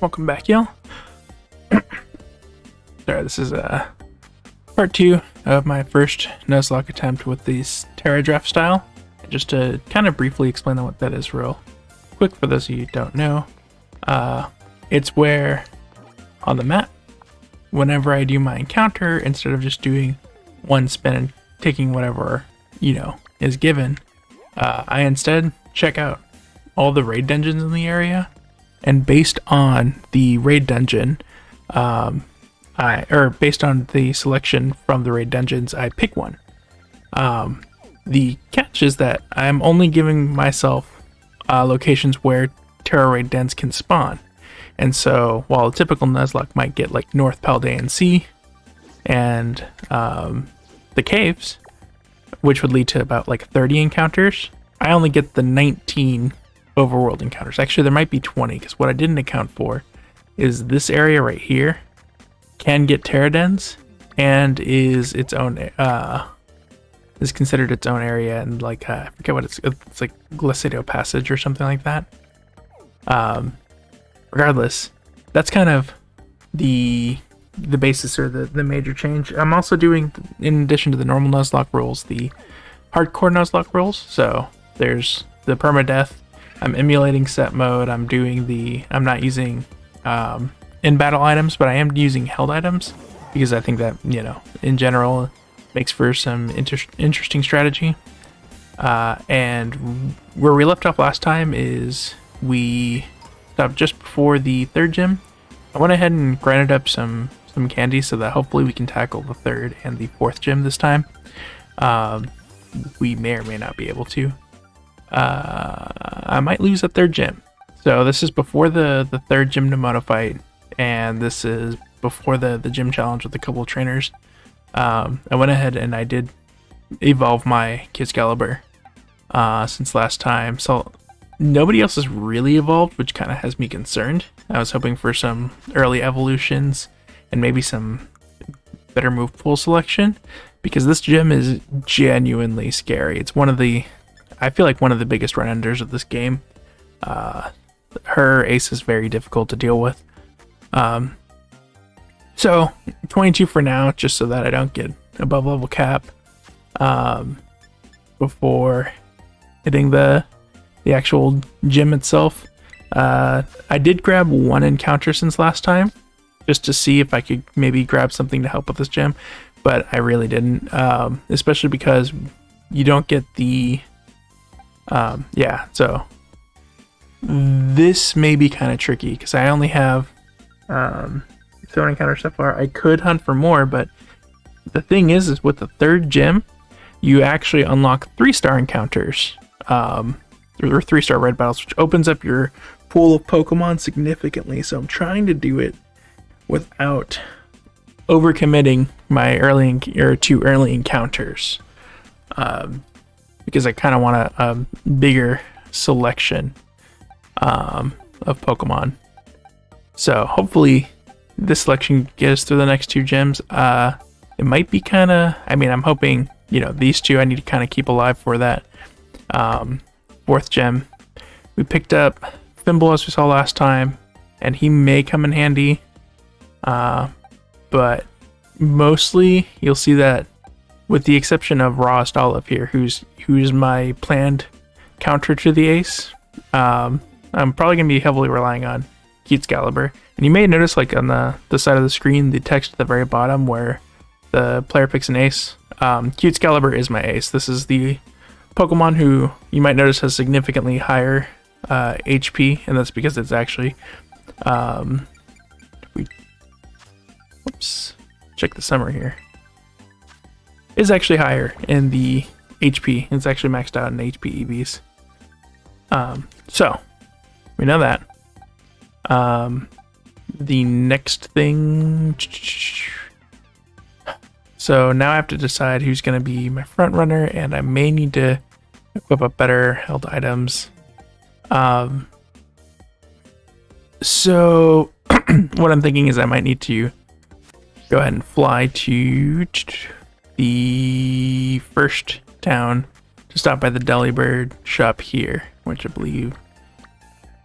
Welcome back, y'all. Sorry, this is part 2 of my first Nuzlocke attempt with this Tera draft style. Just to kind of briefly explain what that is real quick for those of you who don't know. It's where on the map, whenever I do my encounter, instead of just doing one spin and taking whatever, is given, I instead check out all the raid dungeons in the area, and based on the raid dungeon, based on the selection from the raid dungeons, I pick one. The catch is that I'm only giving myself locations where Tera raid dens can spawn. And so while a typical Nuzlocke might get like North Paldean Sea and the caves, which would lead to about like 30 encounters, I only get the 19 overworld encounters. Actually, there might be 20, because what I didn't account for is this area right here can get Tera dens and is its own is considered its own area, and like I forget what it's like Glacido Passage or something like that. Regardless, that's kind of the basis or the major change. I'm also doing, in addition to the normal Nuzlocke rules, the hardcore Nuzlocke rules. So there's the permadeath. I'm emulating set mode. I'm not using in battle items, but I am using held items because I think that, in general makes for some interesting strategy. And where we left off last time is we stopped just before the third gym. I went ahead and grinded up some candy so that hopefully we can tackle the third and the fourth gym this time. We may or may not be able to. I might lose the third gym. So this is before the third gym Pneumono fight, and this is before the gym challenge with a couple of trainers. I went ahead and I did evolve my Excalibur since last time. So nobody else has really evolved, which kind of has me concerned. I was hoping for some early evolutions and maybe some better move pool selection, because this gym is genuinely scary. It's I feel like one of the biggest run-enders of this game. Her ace is very difficult to deal with. So 22 for now, just so that I don't get above level cap before hitting the actual gym itself. I did grab one encounter since last time, just to see if I could maybe grab something to help with this gym, but I really didn't, especially because you don't get the so this may be kind of tricky because I only have 7 encounters so far. I could hunt for more, but the thing is with the third gym, you actually unlock 3-star encounters, or 3-star red battles, which opens up your pool of Pokemon significantly. So I'm trying to do it without overcommitting my two early encounters, because I kind of want a bigger selection of Pokemon. So hopefully this selection gets us through the next 2 gyms. It might be kind of, I'm hoping, these 2 I need to kind of keep alive for that 4th gym. We picked up Thimble, as we saw last time, and he may come in handy. But mostly you'll see that, with the exception of Rawest Olive here, who's my planned counter to the ace, I'm probably going to be heavily relying on Excalibur. And you may notice, like on the side of the screen, the text at the very bottom where the player picks an ace. Excalibur is my ace. This is the Pokemon who you might notice has significantly higher HP, and that's because it's actually check the summary here. Is actually higher in the HP. It's actually maxed out in HP EVs. So we know that. The next thing. So now I have to decide who's going to be my front runner, and I may need to equip up better held items. So what I'm thinking is I might need to go ahead and fly to the first town to stop by the Delibird shop here, which I believe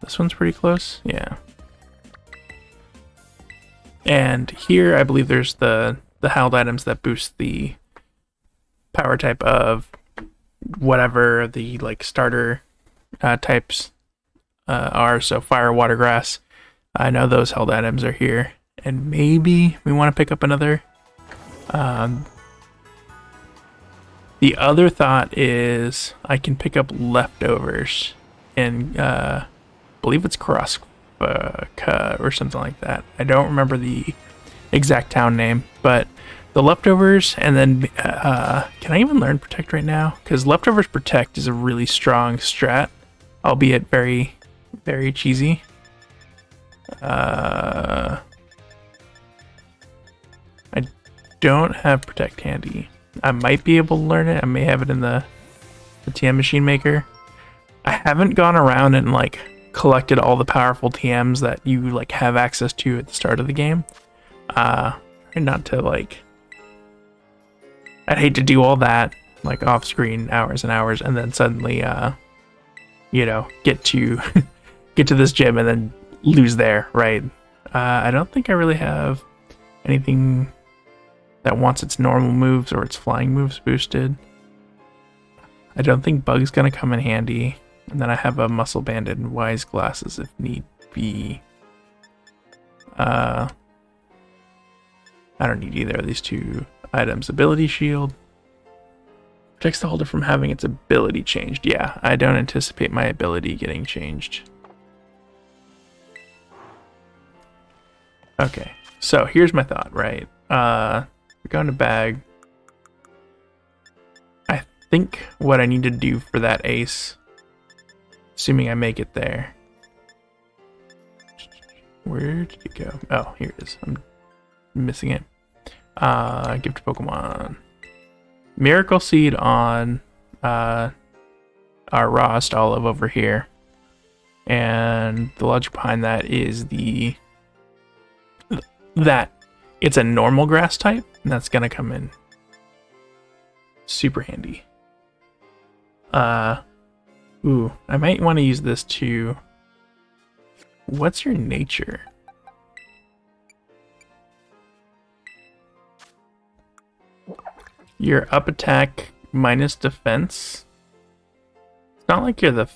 this one's pretty close. Yeah. And here, I believe there's the held items that boost the power type of whatever the like starter types are. So fire, water, grass. I know those held items are here, and maybe we want to pick up another. The other thought is I can pick up leftovers and believe it's Cross or something like that. I don't remember the exact town name, but the leftovers, and then can I even learn Protect right now? Because leftovers Protect is a really strong strat, albeit very, very cheesy. I don't have Protect handy. I might be able to learn it. I may have it in the TM machine maker. I haven't gone around and like collected all the powerful TMs that you like have access to at the start of the game. Not to like, I'd hate to do all that like off screen hours and hours and then suddenly get to get to this gym and then lose there, right? I don't think I really have anything that wants its normal moves or its flying moves boosted. I don't think Bug's gonna come in handy. And then I have a Muscle Bandit and Wise Glasses if need be. I don't need either of these two items. Ability Shield protects the holder from having its ability changed. Yeah, I don't anticipate my ability getting changed. Okay, so here's my thought, right? We're going to bag. I think what I need to do for that ace, assuming I make it there. Where did it go? Oh, here it is. I'm missing it. Give to Pokemon. Miracle Seed on our Rost Olive over here. And the logic behind that is that it's a normal grass type, and that's gonna come in super handy. Ooh, I might want to use this to... What's your nature? Your up attack minus defense. It's not like you're the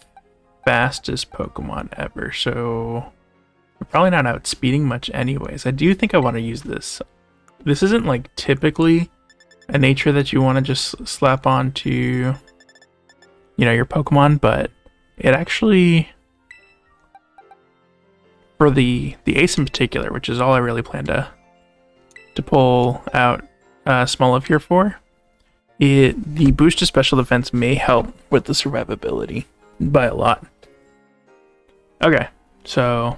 fastest Pokemon ever, so you're probably not outspeeding much anyways. I do think I want to use this. This isn't like typically a nature that you want to just slap onto, your Pokemon, but it actually, for the ace in particular, which is all I really plan to pull out Smoliv here for, the boost to special defense may help with the survivability by a lot. Okay, so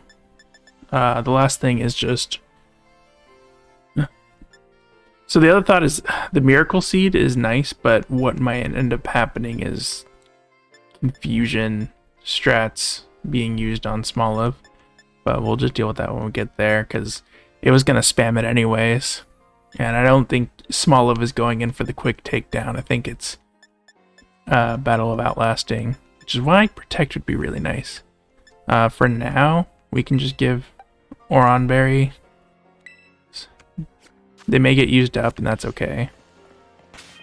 the last thing is just... So the other thought is the Miracle Seed is nice, but what might end up happening is confusion strats being used on Smoliv. But we'll just deal with that when we get there, because it was going to spam it anyways. And I don't think Smoliv is going in for the quick takedown. I think it's Battle of Outlasting, which is why Protect would be really nice. For now, we can just give Oranberry. They may get used up, and that's okay.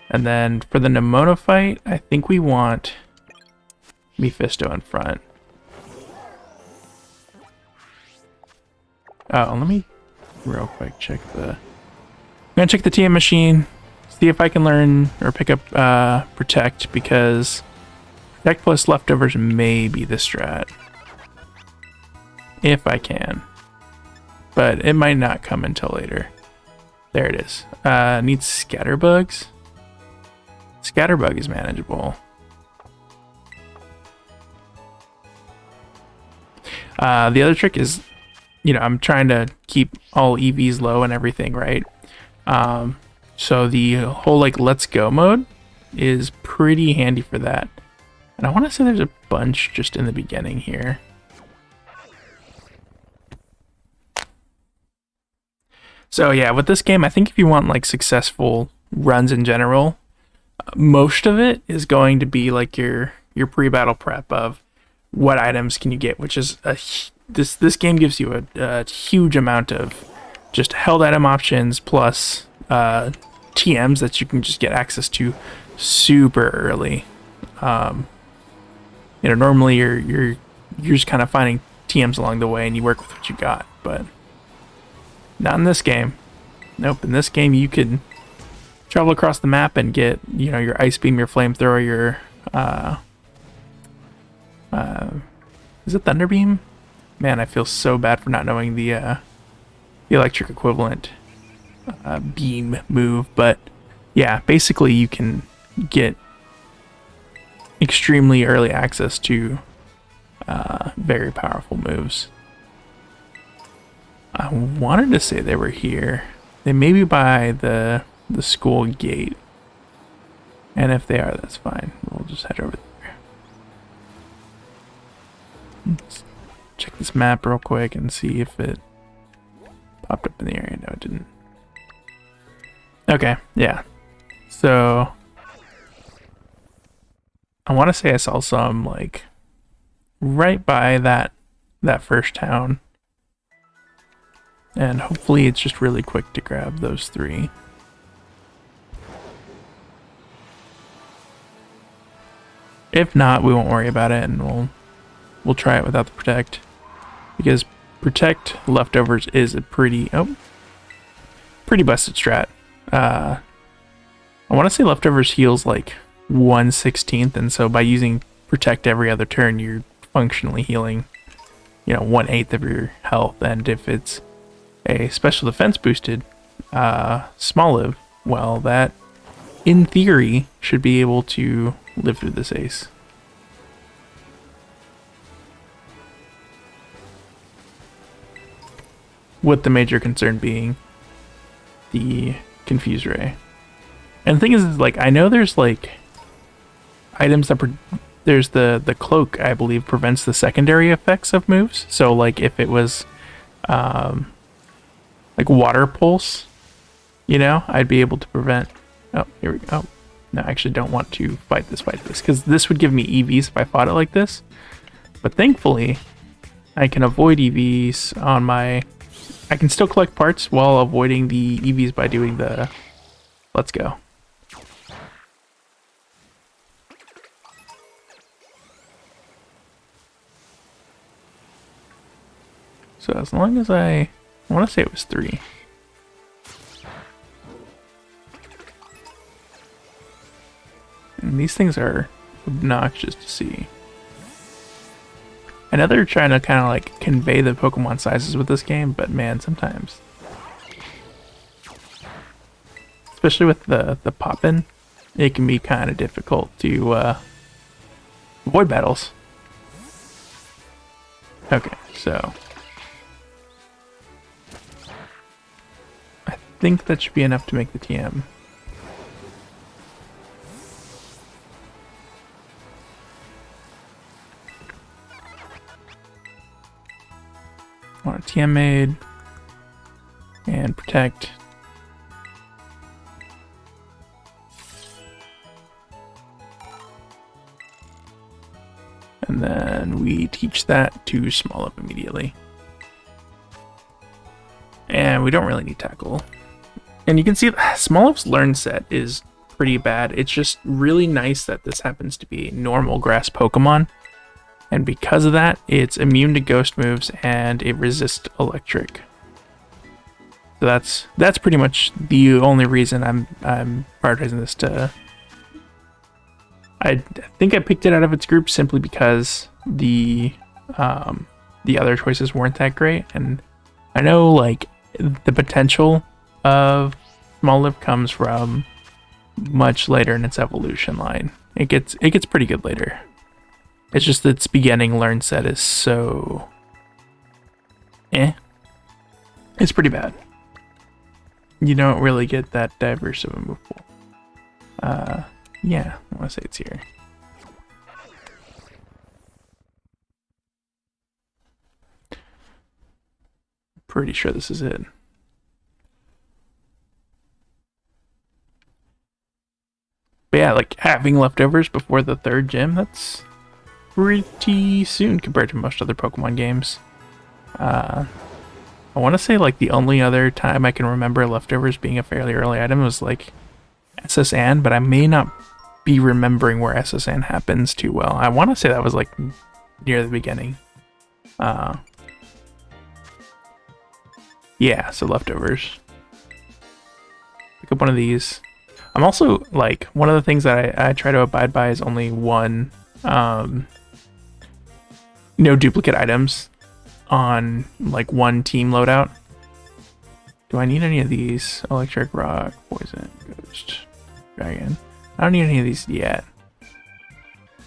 And then for the Nemona fight, I think we want Mephisto in front. Oh, let me real quick check the... I'm gonna check the TM machine, see if I can learn or pick up Protect, because Protect plus leftovers may be the strat. If I can. But it might not come until later. There it is. Needs Scatterbugs. Scatterbug is manageable. The other trick is, I'm trying to keep all EVs low and everything, right? So the whole let's go mode is pretty handy for that. And I want to say there's a bunch just in the beginning here. So yeah, with this game, I think if you want successful runs in general, most of it is going to be your pre-battle prep of what items can you get, which is this game gives you a huge amount of just held item options plus TMs that you can just get access to super early. Normally you're just kind of finding TMs along the way and you work with what you got, but not in this game. Nope, in this game you can travel across the map and get, your ice beam, your flamethrower, your is it thunder beam? Man, I feel so bad for not knowing the electric equivalent beam move, but yeah, basically you can get extremely early access to very powerful moves. I wanted to say they were here. They may be by the school gate. And if they are, that's fine. We'll just head over there. Let's check this map real quick and see if it popped up in the area. No, it didn't. Okay, yeah. So I want to say I saw some like right by that first town. And hopefully it's just really quick to grab those 3. If not, we won't worry about it, and we'll try it without the protect, because protect leftovers is a pretty busted strat. I want to say leftovers heals like 1/16, and so by using protect every other turn, you're functionally healing, 1/8 of your health. And if it's a special defense boosted small live, well, that in theory should be able to live through this ace. With the major concern being the confuse ray. And the thing is like, I know there's like items that there's the cloak, I believe, prevents the secondary effects of moves. So like if it was like water pulse, I'd be able to prevent. Oh, here we go. No, I actually don't want to fight this, because this would give me EVs if I fought it like this. But thankfully, I can avoid EVs on my... I can still collect parts while avoiding the EVs by doing the... Let's go. So as long as I want to say it was 3. And these things are obnoxious to see. I know they're trying to kind of like convey the Pokemon sizes with this game, but man, sometimes, especially with the pop-in, it can be kind of difficult to avoid battles. Okay, so I think that should be enough to make the TM. Want a TM made and protect. And then we teach that to small up immediately. And we don't really need tackle. And you can see small up's learn set is pretty bad. It's just really nice that this happens to be normal grass Pokemon. And because of that, it's immune to ghost moves and it resists electric. So that's pretty much the only reason I'm prioritizing this to. I think I picked it out of its group simply because the other choices weren't that great, and I know like the potential of small live comes from much later in its evolution line. It gets pretty good later. It's just that its beginning learn set is so it's pretty bad. You don't really get that diverse of a move pool. Yeah, I want to say it's here. Pretty sure this is it. But yeah, like having leftovers before the 3rd gym, that's pretty soon compared to most other Pokemon games. I want to say like the only other time I can remember leftovers being a fairly early item was like SSN, but I may not be remembering where SSN happens too well. I want to say that was like near the beginning. Yeah, so leftovers. Pick up one of these. I'm also like, one of the things that I try to abide by is only one, no duplicate items on like one team loadout. Do I need any of these? Electric, rock, poison, ghost, dragon. I don't need any of these yet.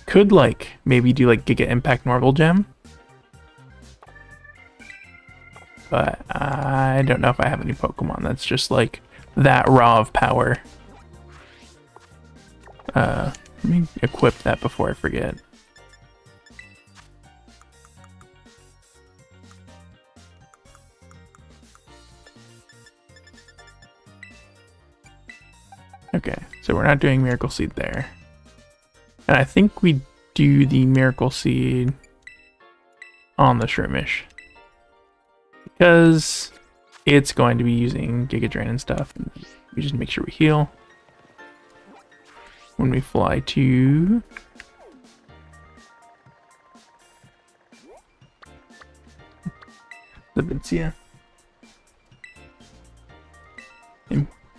Could like maybe do like Giga Impact Normal Gem. But I don't know if I have any Pokemon that's just like that raw of power. Let me equip that before I forget. Okay, so we're not doing Miracle Seed there. And I think we do the Miracle Seed on the Shroomish, because it's going to be using Giga Drain and stuff. And we just make sure we heal when we fly to Levincia.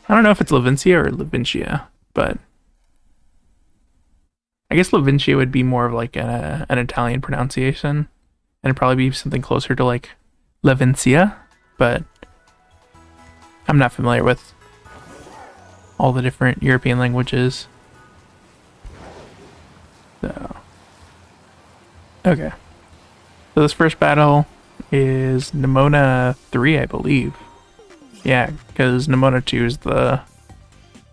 I don't know if it's Levincia or Levincia, but I guess Levincia would be more of like an Italian pronunciation, and it'd probably be something closer to like Levincia, but I'm not familiar with all the different European languages. So, okay. So this first battle is Nemona 3, I believe. Yeah, because Nemona 2 is the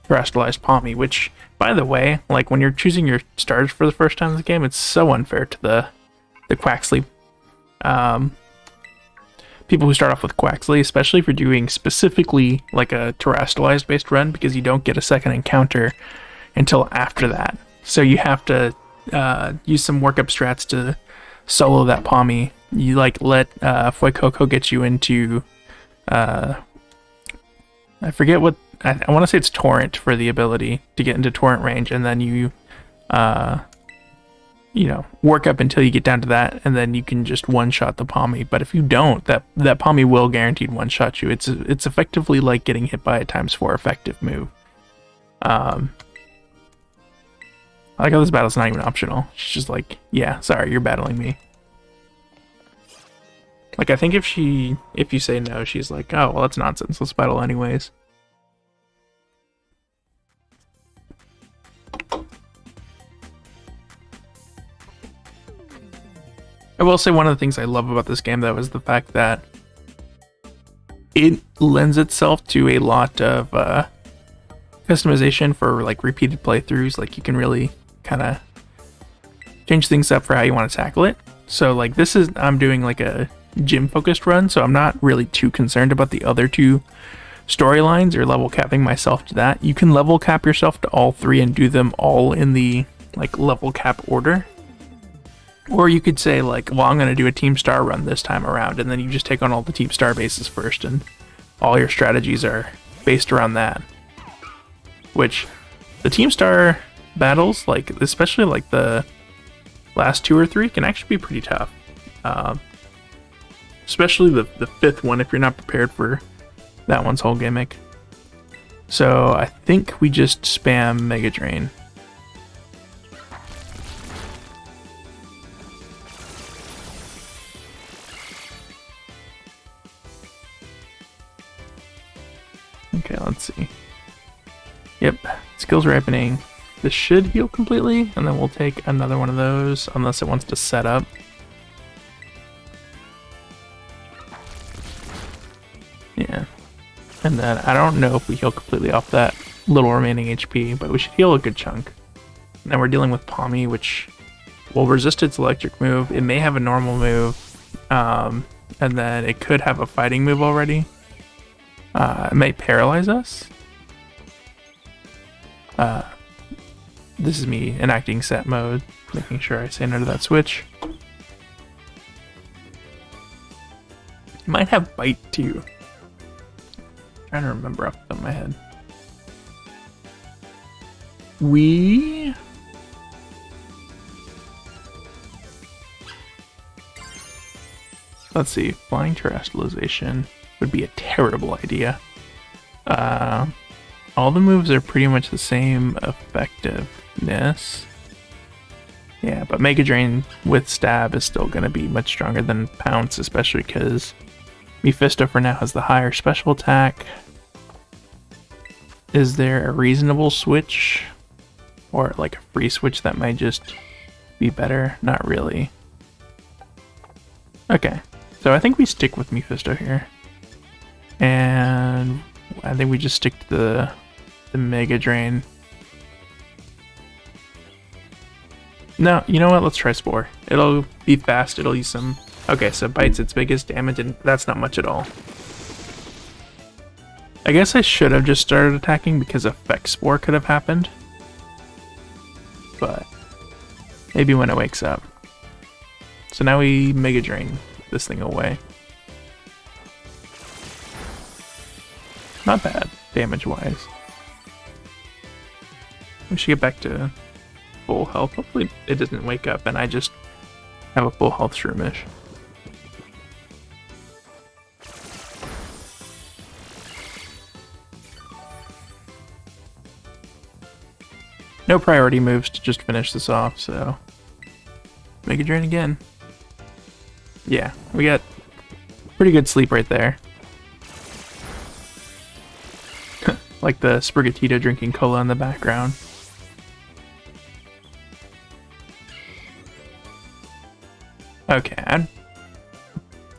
terrestrialized Palmy, which, by the way, like when you're choosing your stars for the first time in the game, it's so unfair to the Quaxley people who start off with Quaxley, especially if you're doing specifically like a terrestrialized based run, because you don't get a second encounter until after that. So you have to use some workup strats to solo that Palmy. You like let Fuecoco get you into I forget what I want to say it's Torrent for the ability to get into Torrent range, and then you you know, work up until you get down to that, and then you can just one-shot the Palmy. But if you don't, that Palmy will guaranteed one-shot you. It's effectively like getting hit by a ×4 effective move. I like how this battle's not even optional. She's just like, yeah, sorry, you're battling me. Like, I think if you say no, she's like, oh, well, that's nonsense. Let's battle anyways. I will say one of the things I love about this game, though, is the fact that it lends itself to a lot of customization for like repeated playthroughs. Like, you can really kind of change things up for how you want to tackle it. So like this is, I'm doing like a gym focused run, so I'm not really too concerned about the other two storylines or level capping myself to that. You can level cap yourself to all three and do them all in the like level cap order. Or you could say like, well, I'm going to do a Team Star run this time around, and then you just take on all the Team Star bases first, and all your strategies are based around that. Which, the Team Star battles, like especially like the last 2 or 3, can actually be pretty tough. Especially the 5th one, if you're not prepared for that one's whole gimmick. So I think we just spam Mega Drain. Okay, let's see. Yep, skills ripening. This should heal completely, and then we'll take another one of those, unless it wants to set up. Yeah. And then I don't know if we heal completely off that little remaining HP, but we should heal a good chunk. And then we're dealing with Palmy, which will resist its electric move. It may have a normal move, and then it could have a fighting move already. It may paralyze us. This is me enacting set mode, making sure I say no to that switch. Might have bite too. Trying to remember off the top of my head. Let's see, flying terrestrialization would be a terrible idea. All the moves are pretty much the same effectiveness. Yeah, but Mega Drain with Stab is still going to be much stronger than Pounce, especially because Mephisto for now has the higher special attack. Is there a reasonable switch? Or like a free switch that might just be better? Not really. Okay, so I think we stick with Mephisto here. And I think we just stick to the Mega Drain. No, you know what? Let's try Spore. It'll be fast. It'll use some... Okay, so Bite's its biggest damage, and that's not much at all. I guess I should have just started attacking because Effect Spore could have happened. But maybe when it wakes up. So now we Mega Drain this thing away. Not bad, damage-wise. We should get back to full health. Hopefully it doesn't wake up and I just have a full health Shroomish. No priority moves to just finish this off, so Mega Drain again. Yeah, we got pretty good sleep right there. Like the Sprigatito drinking cola in the background. Okay, I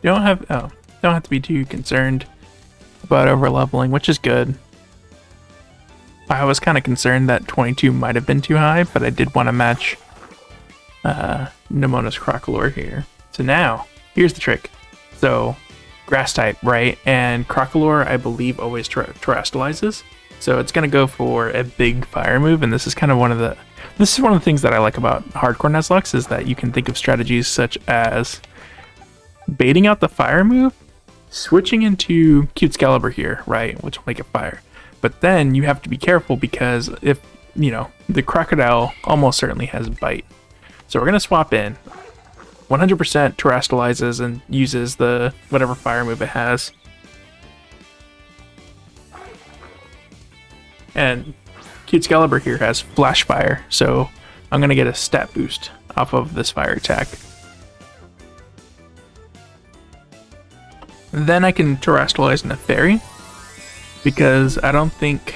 don't have to be too concerned about overleveling, which is good. I was kind of concerned that 22 might have been too high, but I did want to match Nemona's Crocolore here. So now, here's the trick. So, grass type, right? And Crocolore, I believe, always terrestrializes. So it's going to go for a big fire move, and this is kind of one of the things that I like about hardcore Nuzlocke is that you can think of strategies such as baiting out the fire move, switching into Cute Excalibur here, right? Which will make it fire. But then you have to be careful because if, you know, the crocodile almost certainly has bite. So we're going to swap in. 100% terrestrializes and uses the whatever fire move it has. And Cute Excalibur here has Flash Fire, so I'm going to get a stat boost off of this fire attack. Then I can terrestrialize into Fairy, because I don't think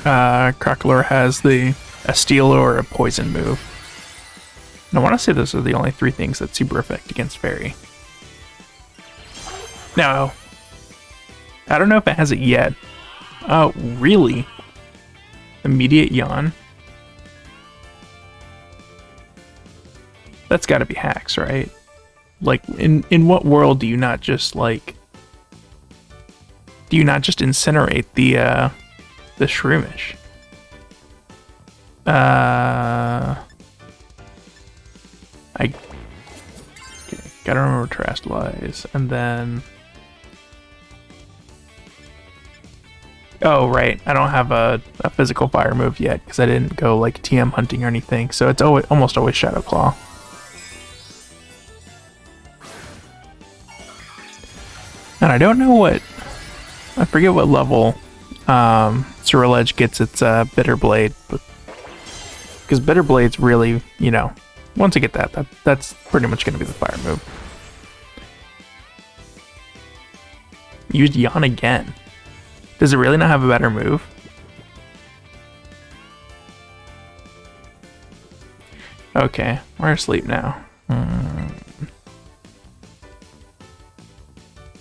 Crocolore has a Steel or a Poison move. And I want to say those are the only three things that's super effective against Fairy. Now, I don't know if it has it yet. Oh, really? Immediate Yawn? That's gotta be hacks, right? Like, in what world do you not just, like... Do you not just incinerate the Shroomish? Okay, gotta remember Terrestrialize, and then... Oh, right, I don't have a physical fire move yet, because I didn't go, like, TM hunting or anything, so it's almost always Shadow Claw. And I don't know what... I forget what level Ceruledge gets its Bitter Blade, but... Because Bitter Blade's really, you know... Once I get that's pretty much going to be the fire move. Used Yawn again. Does it really not have a better move? Okay, we're asleep now.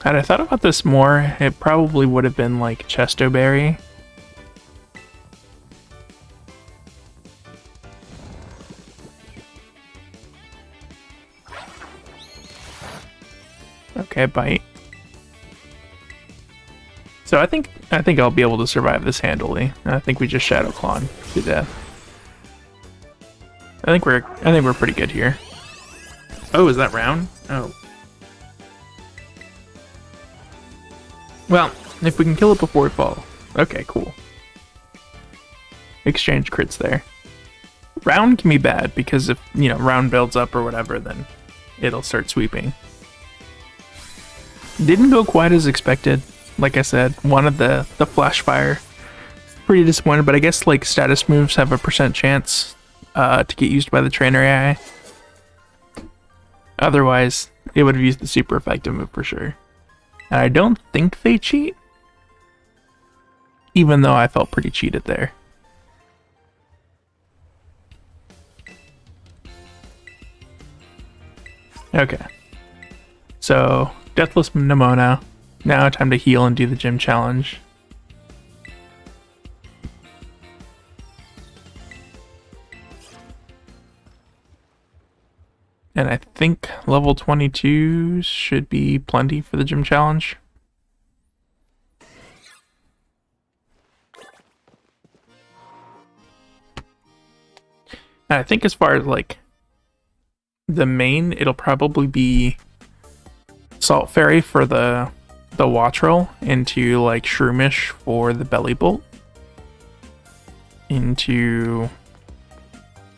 Had I thought about this more, it probably would have been like Chesto Berry. Okay, bite. So I think I'll be able to survive this handily. I think we just Shadow Claw to death. I think we're pretty good here. Oh, is that round? Oh. Well, if we can kill it before we fall. Okay, cool. Exchange crits there. Round can be bad because if, you know, round builds up or whatever, then it'll start sweeping. Didn't go quite as expected. Like I said, wanted the flash fire. Pretty disappointed, but I guess like status moves have a % chance to get used by the trainer AI. Otherwise, it would have used the super effective move for sure. And I don't think they cheat, even though I felt pretty cheated there. Okay, so Deathless Nimona. Now time to heal and do the gym challenge. And I think level 22 should be plenty for the gym challenge. And I think as far as like the main, it'll probably be Salt Fairy for the watch roll, into like Shroomish for the belly bolt, into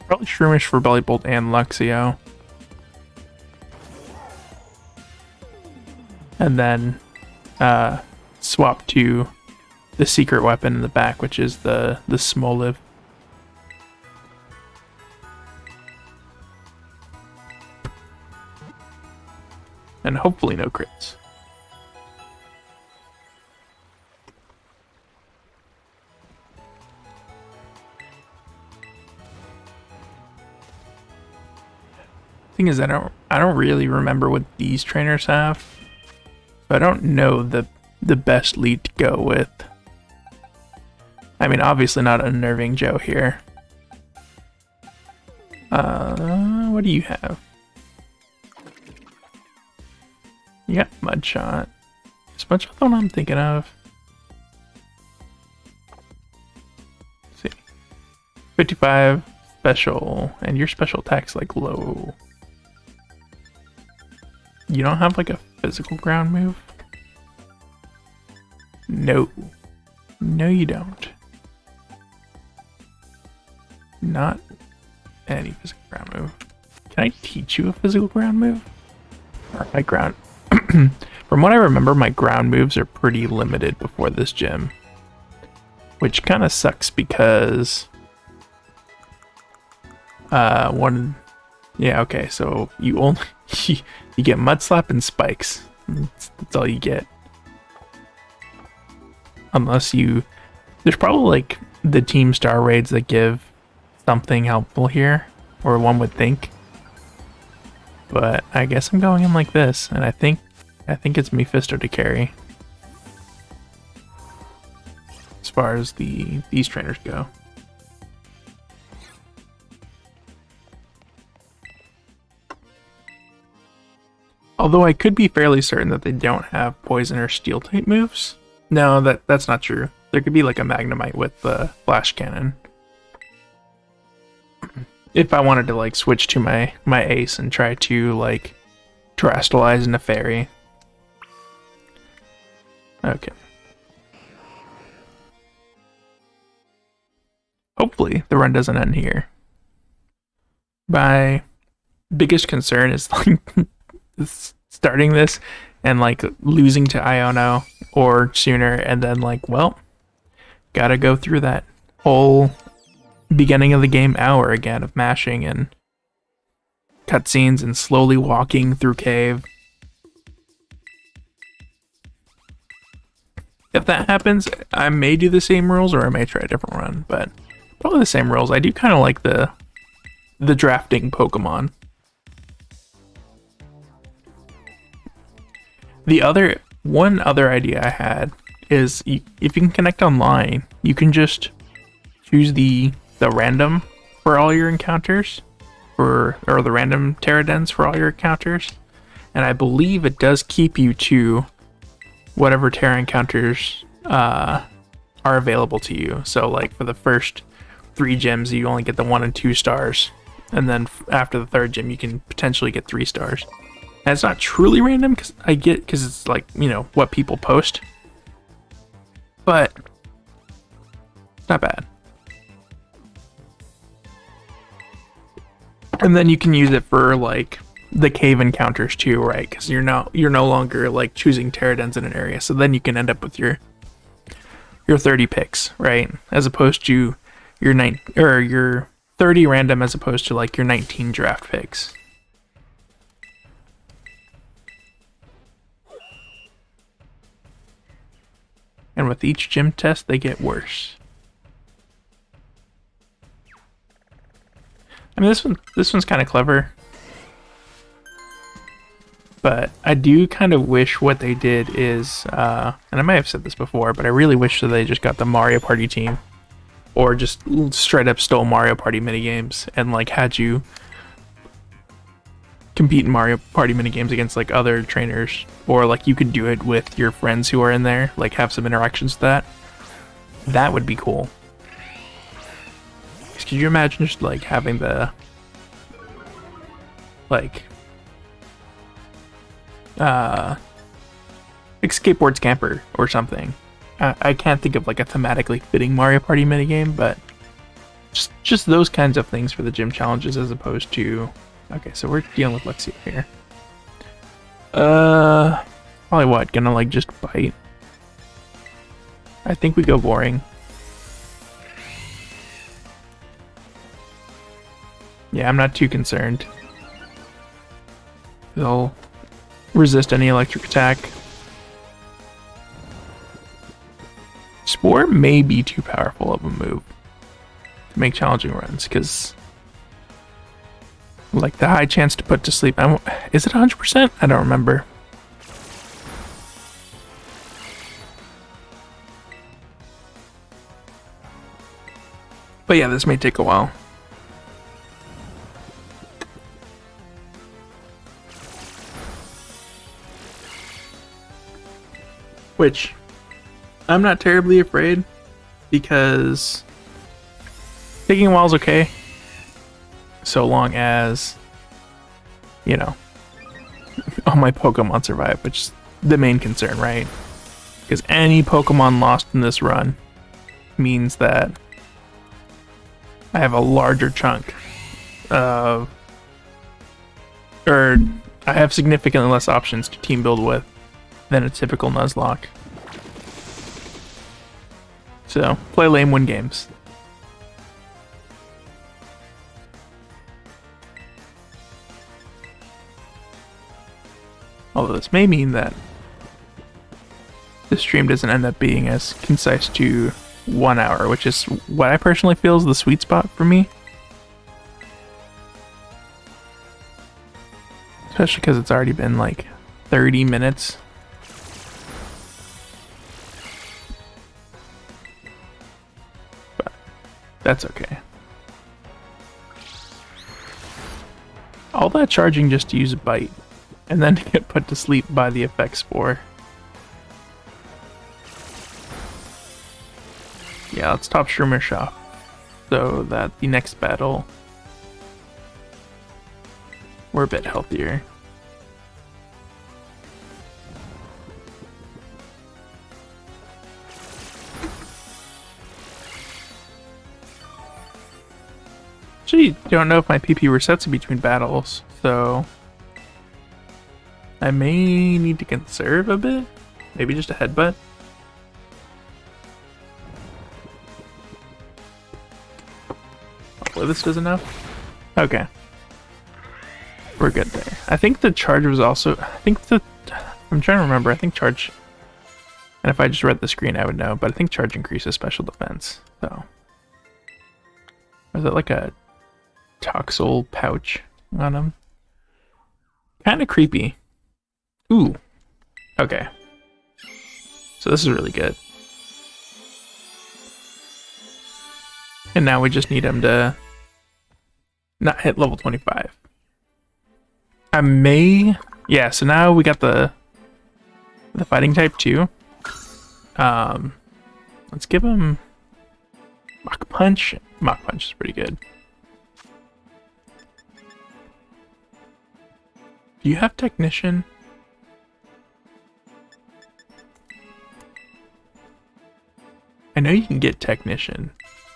probably Shroomish for belly bolt and Luxio. And then swap to the secret weapon in the back, which is the Smoliv. And hopefully no crits. Thing is, I don't really remember what these trainers have. I don't know the best lead to go with. I mean, obviously not Unnerving Joe here. What do you have? You got Mudshot. Is Mudshot the one I'm thinking of? Let's see. 55 special, and your special attack's like low. You don't have like a physical ground move? No. No, you don't. Not any physical ground move. Can I teach you a physical ground move? Or my ground... From what I remember, my ground moves are pretty limited before this gym. Which kind of sucks because... Yeah, okay, so you only... you get Mud Slap and Spikes. That's all you get. Unless you... There's probably like the Team Star raids that give something helpful here. Or one would think. But I guess I'm going in like this. And I think it's Mephisto to carry. As far as these trainers go. Although I could be fairly certain that they don't have poison or steel type moves. No, that's not true. There could be like a Magnemite with the flash cannon. If I wanted to like switch to my ace and try to like terrestrialize into fairy. Okay. Hopefully the run doesn't end here. My biggest concern is like starting this and like losing to Iono or sooner, and then like, well, gotta go through that whole beginning of the game hour again of mashing and cutscenes and slowly walking through cave. If that happens, I may do the same rules or I may try a different run, but probably the same rules. I do kind of like the drafting Pokemon. One other idea I had is if you can connect online, you can just choose the random for all your encounters, or the random Tera dens for all your encounters, and I believe it does keep you to whatever Tera encounters are available to you. So like for the first 3 gyms, you only get the 1 and 2 stars, and then after the 3rd gym, you can potentially get 3 stars. And it's not truly random because it's like, you know, what people post, but not bad. And then you can use it for like the cave encounters too, right? Because you're no longer like choosing Tera dens in an area, so then you can end up with your 30 picks, right? As opposed to your 30 random, as opposed to like your 19 draft picks. And with each gym test, they get worse. I mean, this one's kind of clever, but I do kind of wish what they did is, and I might have said this before, but I really wish that they just got the Mario Party team, or just straight up stole Mario Party minigames and like had you compete in Mario Party minigames against like other trainers, or like you could do it with your friends who are in there, like have some interactions with that. That would be cool. Could you imagine just like having the like skateboard scamper or something? I can't think of like a thematically fitting Mario Party minigame, but just those kinds of things for the gym challenges, as opposed to, okay, so we're dealing with Lexia here. Probably what, gonna like just bite? I think we go boring. Yeah, I'm not too concerned. They'll resist any electric attack. Spore may be too powerful of a move to make challenging runs, because like the high chance to put to sleep, is it 100%? I don't remember. But yeah, this may take a while. Which, I'm not terribly afraid, because taking a while is okay, so long as, you know, all my Pokemon survive, which is the main concern, right? Because any Pokemon lost in this run means that I have a larger chunk of, or I have significantly less options to team build with than a typical Nuzlocke. So, play lame, win games. Although this may mean that this stream doesn't end up being as concise to 1 hour, which is what I personally feel is the sweet spot for me. Especially because it's already been like 30 minutes. But that's okay. All that charging just to use a bite, and then to get put to sleep by the effect spore. Yeah, let's top Shroomer Shop, so that the next battle we're a bit healthier. Actually, don't know if my PP resets in between battles, so I may need to conserve a bit. Maybe just a headbutt. Hopefully this does enough. Okay. We're good there. I think the charge was also, I'm trying to remember, I think charge, and if I just read the screen I would know, but I think charge increases special defense, so. Or is it like a Toxel pouch on him? Kind of creepy. Ooh. Okay. So this is really good. And now we just need him to not hit level 25. I may... Yeah, so now we got the fighting type too. Let's give him Mach Punch. Mach Punch is pretty good. Do you have Technician? know you can get Technician.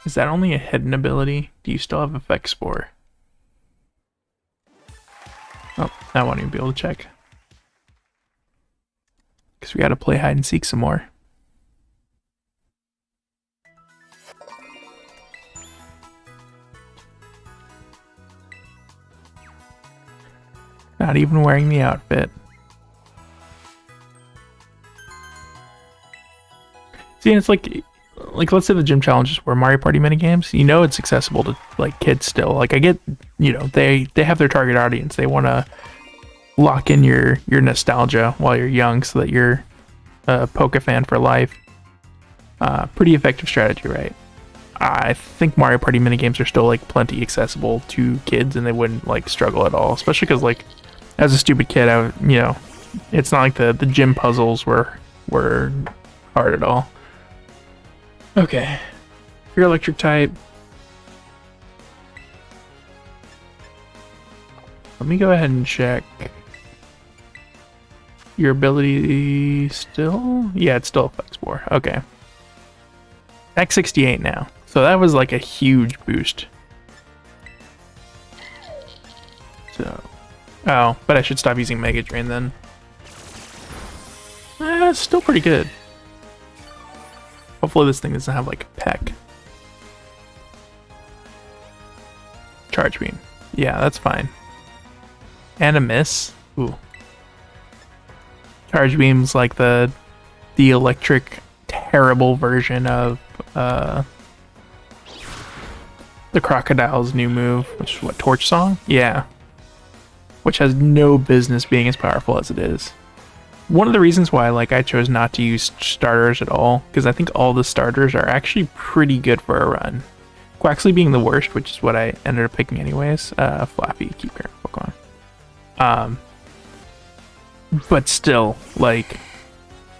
Is that only a hidden ability? Do you still have Effect Spore? Oh, I won't even be able to check. Because we gotta play hide and seek some more. Not even wearing the outfit. See, and it's like let's say the gym challenges were Mario Party minigames. You know it's accessible to like kids still. Like I get, they have their target audience. They want to lock in your nostalgia while you're young, so that you're a Poke fan for life. Pretty effective strategy, right? I think Mario Party minigames are still like plenty accessible to kids, and they wouldn't like struggle at all. Especially because like as a stupid kid, it's not like the gym puzzles were hard at all. Okay, you're electric type. Let me go ahead and check your ability still. Yeah, it's still Effect Spore. Okay, X68 now. So that was like a huge boost. So, oh, but I should stop using Mega Drain then. It's still pretty good. Hopefully this thing doesn't have like a peck. Charge Beam. Yeah, that's fine. And a miss. Ooh. Charge Beam's like the electric terrible version of the Crocodile's new move, which is what, Torch Song? Yeah. Which has no business being as powerful as it is. One of the reasons why I chose not to use starters at all, because I think all the starters are actually pretty good for a run. Quaxley being the worst, which is what I ended up picking anyways. Flappy, keep current Pokemon. But still,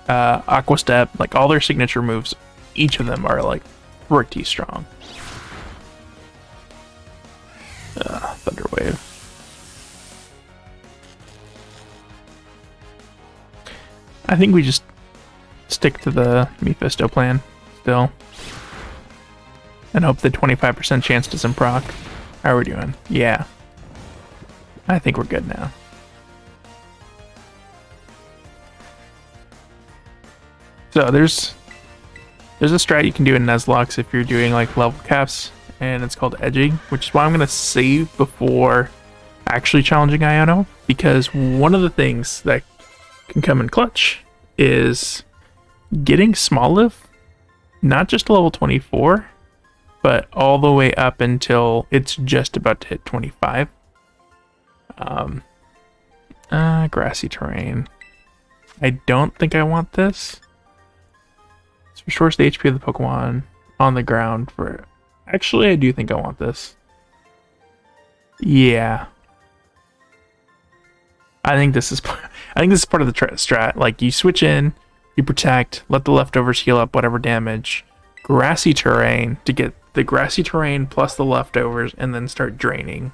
Aqua Step, all their signature moves, each of them are pretty strong. Thunder Wave. I think we just stick to the Mephisto plan still. And hope the 25% chance doesn't proc. How are we doing? Yeah. I think we're good now. So there's a strat you can do in Nuzlocke if you're doing level caps, and it's called edging, which is why I'm gonna save before actually challenging Iono, because one of the things that can come in clutch is getting small lift, not just to level 24, but all the way up until it's just about to hit 25. Grassy terrain. I don't think I want this. This restores the HP of the Pokemon on the ground for... Actually, I do think I want this. Yeah. I think this is part of the strat. You switch in, you protect, let the leftovers heal up whatever damage. Grassy terrain to get the grassy terrain plus the leftovers, and then start draining.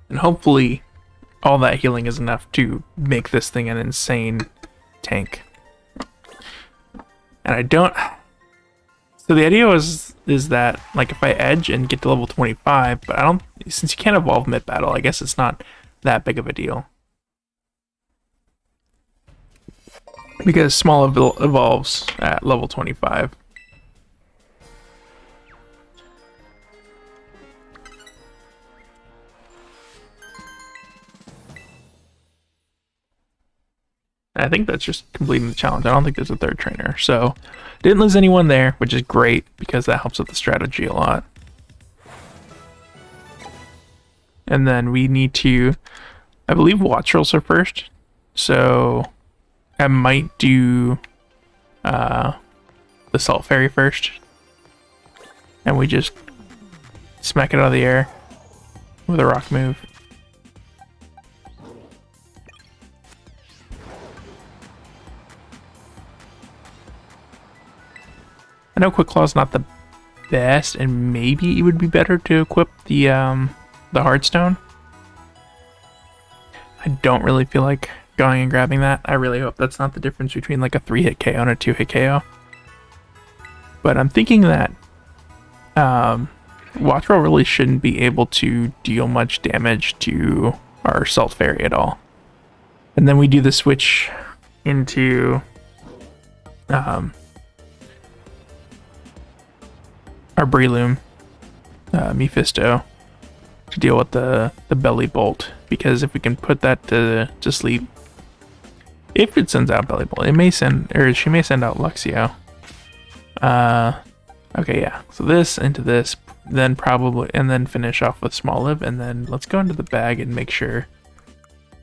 And hopefully all that healing is enough to make this thing an insane tank. And I don't... So the idea is that if I edge and get to level 25, but I don't... Since you can't evolve mid-battle, I guess it's not that big of a deal. Because small evolves at level 25. I think that's just completing the challenge. I don't think there's a third trainer. So, didn't lose anyone there, which is great, because that helps with the strategy a lot. And then we need to... I believe Wattrels are first. So, I might do the Salt Fairy first. And we just smack it out of the air with a rock move. I know Quick Claw's not the best, and maybe it would be better to equip the Heartstone. I don't really feel like going and grabbing that. I really hope that's not the difference between like a 3-hit KO and a 2-hit KO. But I'm thinking that Watchroll really shouldn't be able to deal much damage to our Salt Fairy at all. And then we do the switch into our Breloom, Mephisto, to deal with the Belly Bolt, because if we can put that to sleep, if it sends out Belly Bolt, it may send, or she may send out Luxio. Okay, yeah. So this into this, then probably, and then finish off with Small Live, and then let's go into the bag and make sure.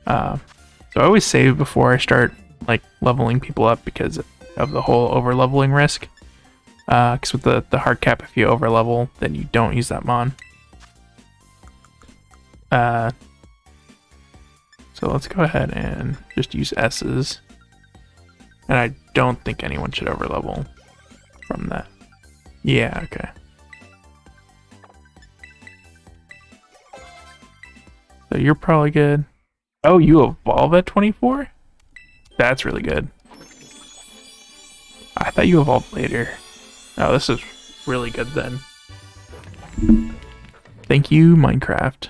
So I always save before I start like leveling people up because of the whole over leveling risk. Because with the hard cap, if you over level, then you don't use that mon. So let's go ahead and just use S's. And I don't think anyone should over level from that. Yeah, okay. So you're probably good. Oh, you evolve at 24? That's really good. I thought you evolved later. Oh, this is really good then. Thank you, Minecraft.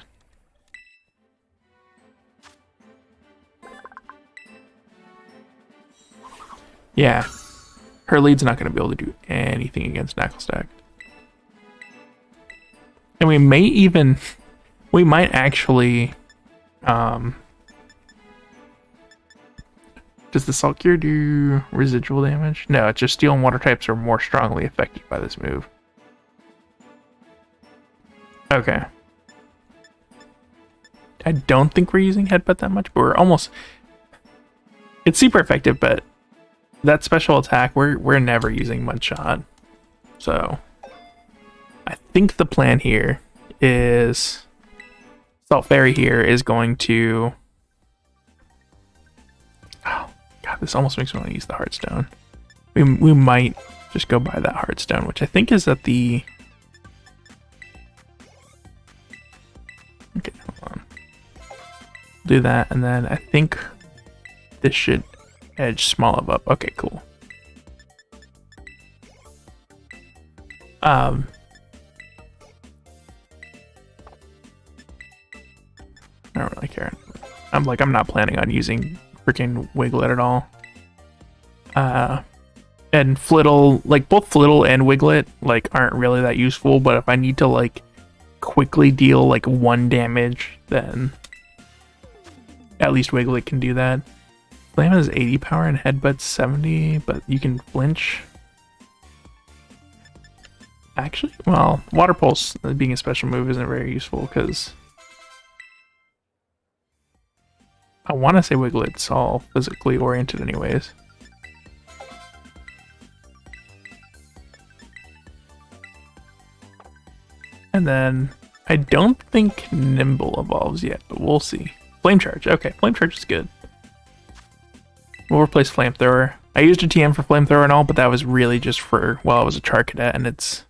Yeah. Her lead's not going to be able to do anything against Knacklestack. And we may even... We might actually... Does the Salt Cure do residual damage? No, it's just Steel and Water types are more strongly affected by this move. Okay. I don't think we're using Headbutt that much, but we're almost... It's super effective, but that special attack, we're never using Mudshot. So, I think the plan here is... Salt Fairy here is going to... Oh, God, this almost makes me want to use the Heartstone. We might just go buy that Heartstone, which I think is at the... Okay, hold on. Do that, and then I think this should edge Small Live up. Okay, cool. I don't really care. I'm not planning on using freaking Wiglet at all. And Flittle, like both Flittle and Wiglet, like aren't really that useful, but if I need to like quickly deal like 1 damage, then at least Wiglet can do that. Flame has 80 power and Headbutt 70, but you can flinch. Actually, well, Water Pulse being a special move isn't very useful because I want to say Wiglet's all physically oriented anyways. And then I don't think Nimble evolves yet, but we'll see. Flame Charge. Okay, Flame Charge is good. We'll replace Flamethrower. I used a TM for Flamethrower and all, but that was really just for while I was a Char Cadet and its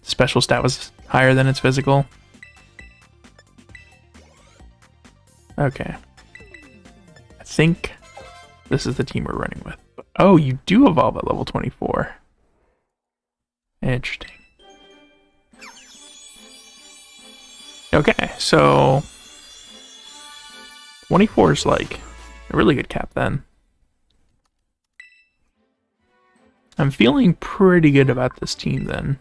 special stat was higher than its physical. Okay. I think this is the team we're running with. Oh, you do evolve at level 24. Interesting. Okay, so 24 is like a really good cap then. I'm feeling pretty good about this team then.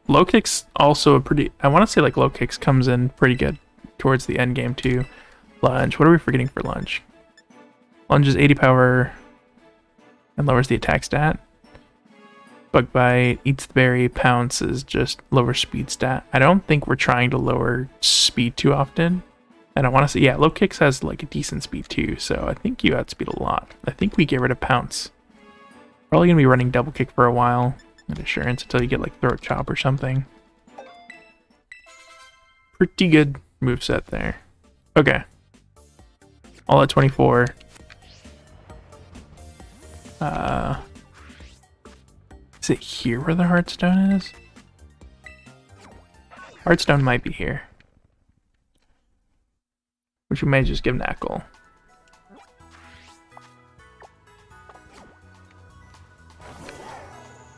Low Kick's also a pretty... I want to say like Low Kicks comes in pretty good towards the end game too. Lunge. What are we forgetting for Lunge? Lunge is 80 power and lowers the attack stat. Bug Bite, Eats the Berry, Pounce is just lower speed stat. I don't think we're trying to lower speed too often. And I want to say, yeah, Low Kicks has like a decent speed too, so I think you outspeed a lot. I think we get rid of Pounce. Probably going to be running Double Kick for a while. And Assurance until you get like Throat Chop or something. Pretty good moveset there. Okay. All at 24. Is it here where the Heartstone is? Heartstone might be here. which we may just give Knuckle.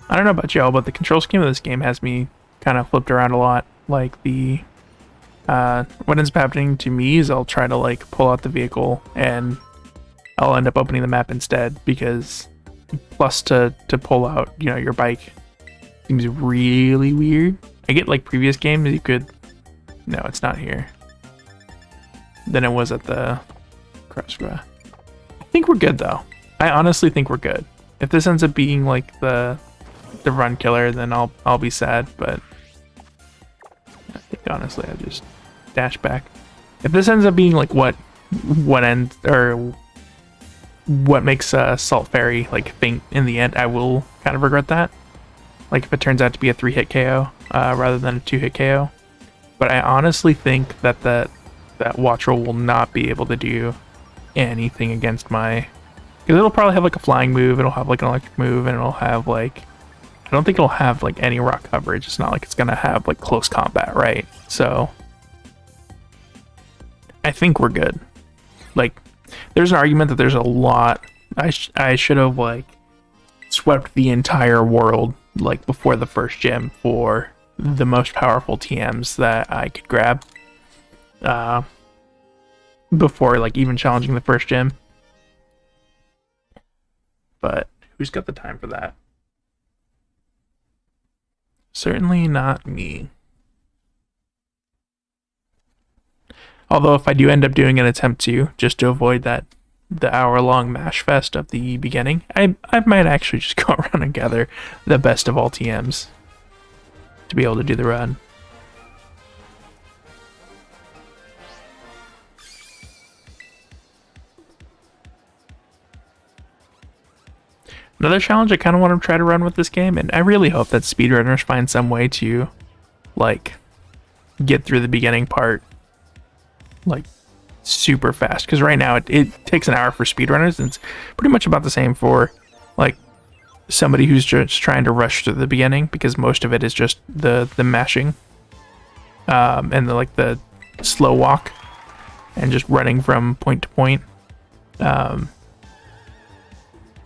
I don't know about y'all, but the control scheme of this game has me kind of flipped around a lot. Like the what ends up happening to me is I'll try to like pull out the vehicle and I'll end up opening the map instead, because plus to pull out, you know, your bike seems really weird. I get like previous games you could, no, it's not here. Then it was at the crossroad. I think we're good though. I honestly think we're good. If this ends up being like the run killer, then I'll be sad, but I think honestly I just dash back. If this ends up being like what ends or what makes Salt Fairy like faint in the end, I will kind of regret that. Like if it turns out to be a 3-hit KO rather than a 2-hit KO. But I honestly think that that watch roll will not be able to do anything against my, because it'll probably have like a flying move, it'll have like an electric move, and it'll have like, I don't think it'll have like any rock coverage. It's not like it's gonna have like close combat, right? So I think we're good. Like there's an argument that there's a lot I should have like swept the entire world like before the first gym for the most powerful TMs that I could grab before like even challenging the first gym. But who's got the time for that? Certainly not me. Although if I do end up doing an attempt to, just to avoid the hour-long mash fest of the beginning, I might actually just go around and gather the best of all TMs to be able to do the run. Another challenge I kind of want to try to run with this game, and I really hope that speedrunners find some way to, like, get through the beginning part, like, super fast. Because right now it takes an hour for speedrunners, and it's pretty much about the same for, like, somebody who's just trying to rush through the beginning, because most of it is just the mashing, and the slow walk, and just running from point to point.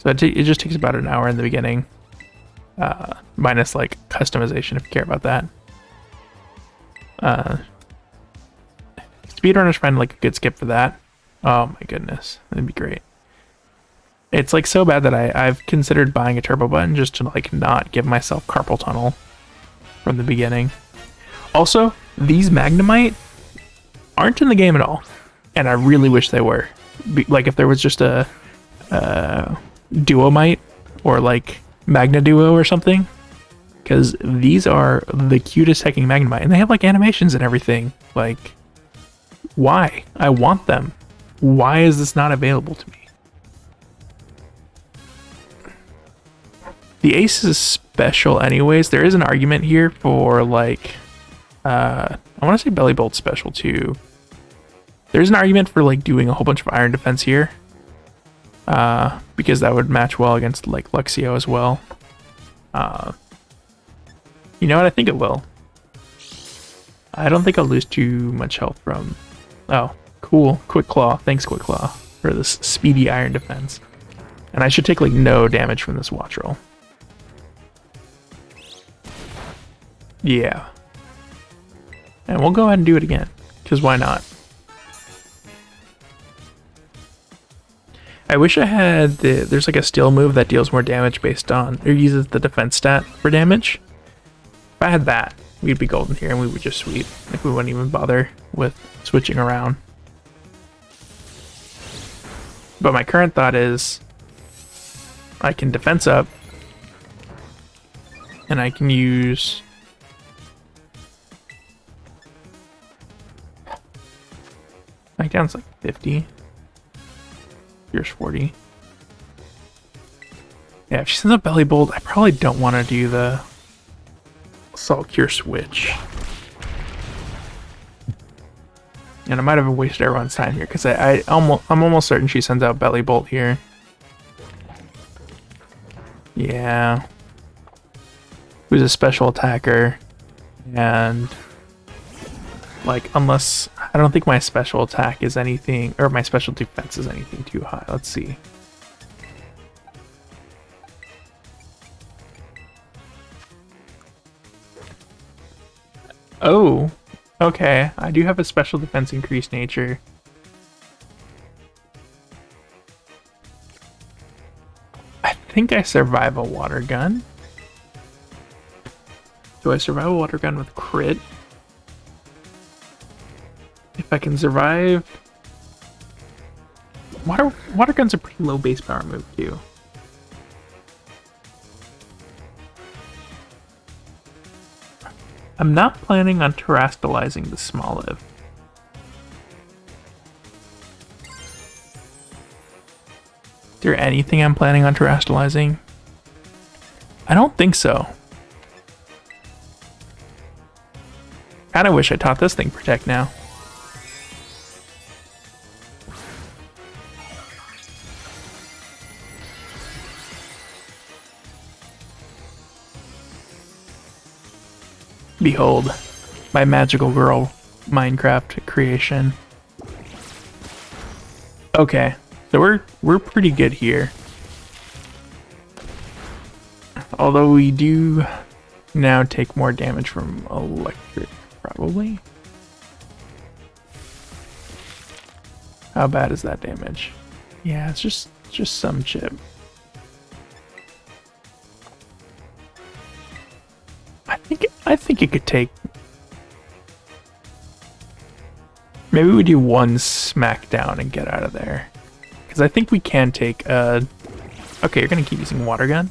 So it just takes about an hour in the beginning, minus like customization if you care about that. Speedrunners find like a good skip for that. Oh my goodness, that'd be great. It's like so bad that I've considered buying a turbo button just to like not give myself carpal tunnel from the beginning. Also, these Magnemite aren't in the game at all, and I really wish they were. Like if there was just a Duomite or like Magna Duo or something, because these are the cutest hecking Magnemite, and they have like animations and everything. Like, why? I want them. Why is this not available to me? The Ace is special anyways. There is an argument here for like I want to say Belly Bolt's special too. There's an argument for like doing a whole bunch of Iron Defense here, because that would match well against like Luxio as well. You know what? I think it will. I don't think I'll lose too much health from... Oh, cool. Quick Claw. Thanks, Quick Claw, for this speedy Iron Defense. And I should take like no damage from this watch roll. Yeah. And we'll go ahead and do it again, because why not? I wish I had there's like a steel move that deals more damage based on, or uses the defense stat for damage. If I had that, we'd be golden here and we would just sweep. Like we wouldn't even bother with switching around. But my current thought is I can defense up and I can use knockdown's like 50. Here's 40. Yeah, if she sends up Belly Bolt, I probably don't want to do the Assault Cure switch. And I might have wasted everyone's time here, because I'm almost certain she sends out Belly Bolt here. Yeah. Who's a special attacker. And like, unless I don't think my special attack is anything, or my special defense is anything too high. Let's see. Oh, okay. I do have a special defense increased nature. I think I survive a water gun. Do I survive a water gun with crit? If I can survive... Water gun's a pretty low base power move too. I'm not planning on terastallizing the Smoliv. Is there anything I'm planning on terastallizing? I don't think so. Kinda wish I taught this thing Protect now. Behold, my magical girl Minecraft creation. Okay, so we're pretty good here. Although we do now take more damage from electric, probably. How bad is that damage? Yeah, it's just some chip. I think it could take... Maybe we do one smackdown and get out of there. Because I think we can take a... Okay, you're going to keep using water gun?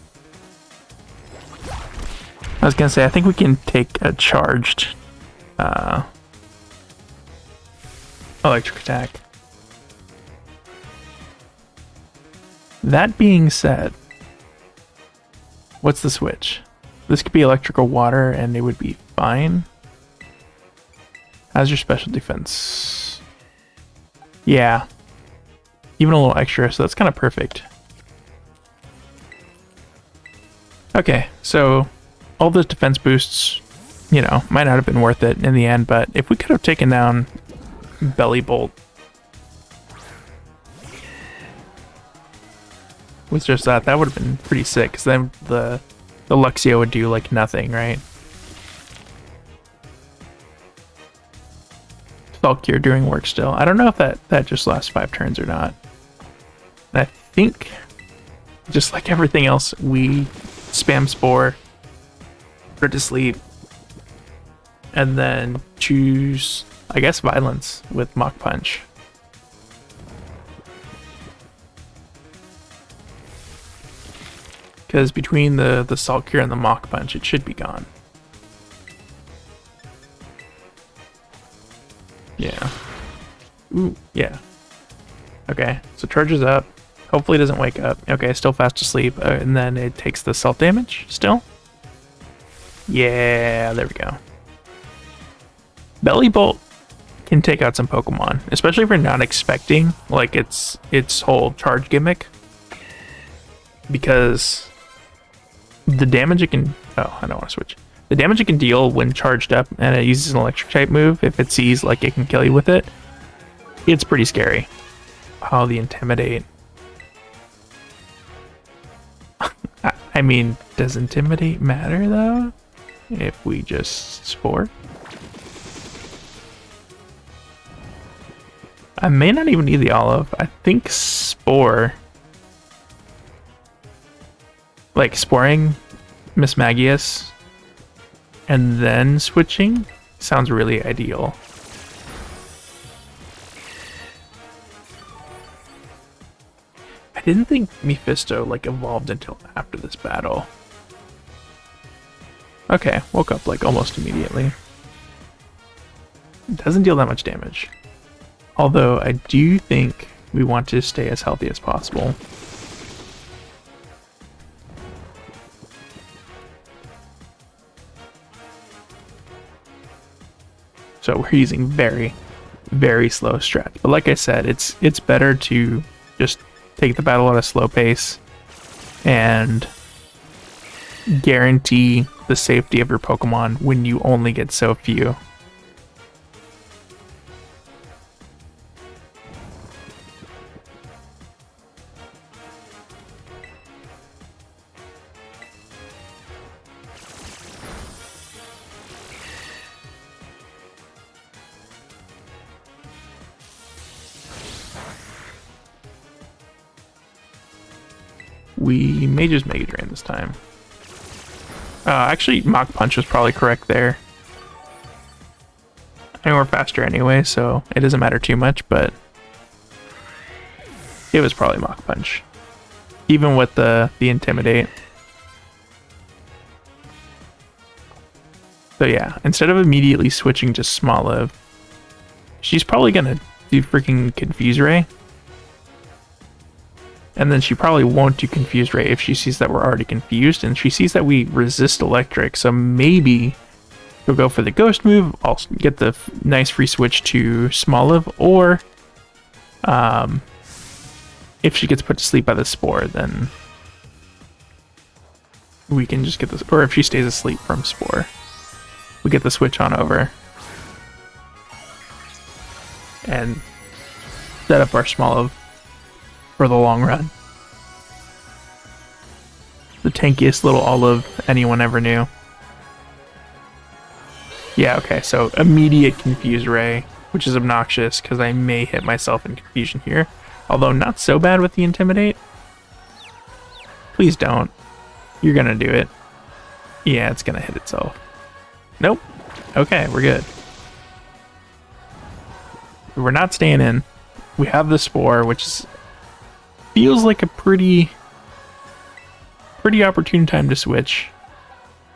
I was going to say, I think we can take a charged electric attack. That being said, what's the switch? This could be electrical water and it would be fine. How's your special defense? Yeah. Even a little extra, so that's kind of perfect. Okay, so all those defense boosts, you know, might not have been worth it in the end, but if we could have taken down Belly Bolt with just that would have been pretty sick, because then the Luxio would do like nothing, right? Valkyr doing work still. I don't know if that just lasts 5 turns or not. I think, just like everything else, we spam Spore, go to sleep, and then choose, I guess, Violence with Mach Punch. Because between the Salt Cure and the Mach Punch, it should be gone. Yeah. Ooh, yeah. Okay, so charges up. Hopefully it doesn't wake up. Okay, still fast asleep. And then it takes the salt damage still. Yeah, there we go. Belly Bolt can take out some Pokemon, especially if you're not expecting like its whole charge gimmick. Because the damage it can... Oh, I don't want to switch. The damage it can deal when charged up and it uses an electric type move, if it sees like it can kill you with it, it's pretty scary. Oh, the Intimidate. I mean, does Intimidate matter though? If we just Spore? I may not even need the Olive. I think Spore... Like sporing Miss Magius and then switching sounds really ideal. I didn't think Mephisto like evolved until after this battle. Okay, woke up like almost immediately. It doesn't deal that much damage. Although I do think we want to stay as healthy as possible. So we're using very, very slow strat. But like I said, it's better to just take the battle at a slow pace and guarantee the safety of your Pokemon when you only get so few. we may just Mega Drain this time. Actually, Mach Punch was probably correct there. I mean, we're faster anyway, so it doesn't matter too much, but it was probably Mach Punch. Even with the Intimidate. So yeah, instead of immediately switching to Smoliv, she's probably gonna do freaking Confuse Ray. And then she probably won't do Confuse Ray if she sees that we're already confused, and she sees that we resist electric, so maybe she'll go for the Ghost move, I'll get the nice free switch to Smoliv, or if she gets put to sleep by the Spore, then we can just get this, or if she stays asleep from Spore, we get the switch on over and set up our Smoliv for the long run. The tankiest little olive anyone ever knew. Yeah, okay, so immediate Confuse Ray, which is obnoxious because I may hit myself in confusion here. Although not so bad with the Intimidate. Please don't. You're gonna do it. Yeah, it's gonna hit itself. Nope. Okay, we're good. We're not staying in. We have the Spore, which feels like a pretty opportune time to switch.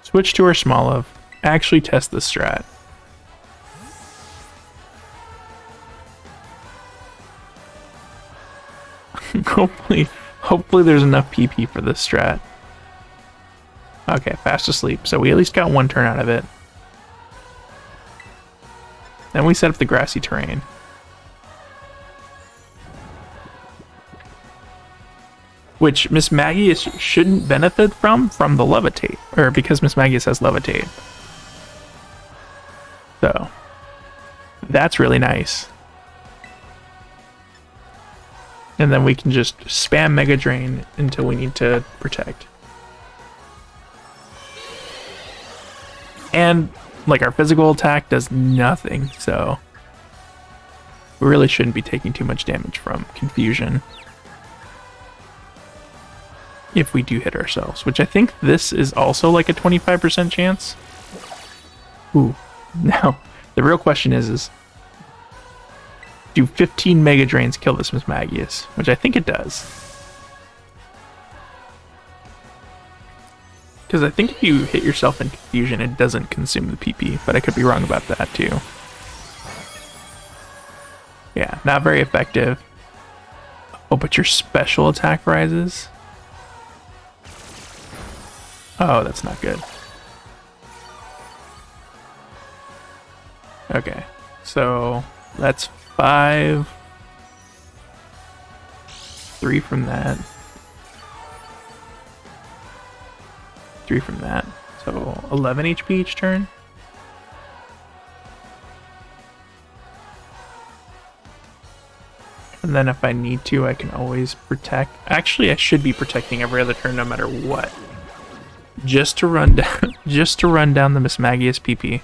Switch to our Smoliv. Actually test the strat. Hopefully there's enough PP for this strat. Okay, fast asleep. So we at least got one turn out of it. Then we set up the grassy terrain. Which Miss Magius shouldn't benefit from the Levitate. Or because Miss Magius has Levitate. So, that's really nice. And then we can just spam Mega Drain until we need to protect. And, like, our physical attack does nothing, so we really shouldn't be taking too much damage from Confusion. If we do hit ourselves, which I think this is also like a 25% chance. Ooh. Now, the real question is do 15 Mega Drains kill this Miss Magius? Which I think it does. Because I think if you hit yourself in Confusion, it doesn't consume the PP, but I could be wrong about that too. Yeah, not very effective. Oh, but your special attack rises? Oh, that's not good. Okay, so that's 5. 3 from that. 3 from that. So 11 HP each turn. And then if I need to, I can always protect. Actually, I should be protecting every other turn no matter what. Just to run down the Miss Magius PP.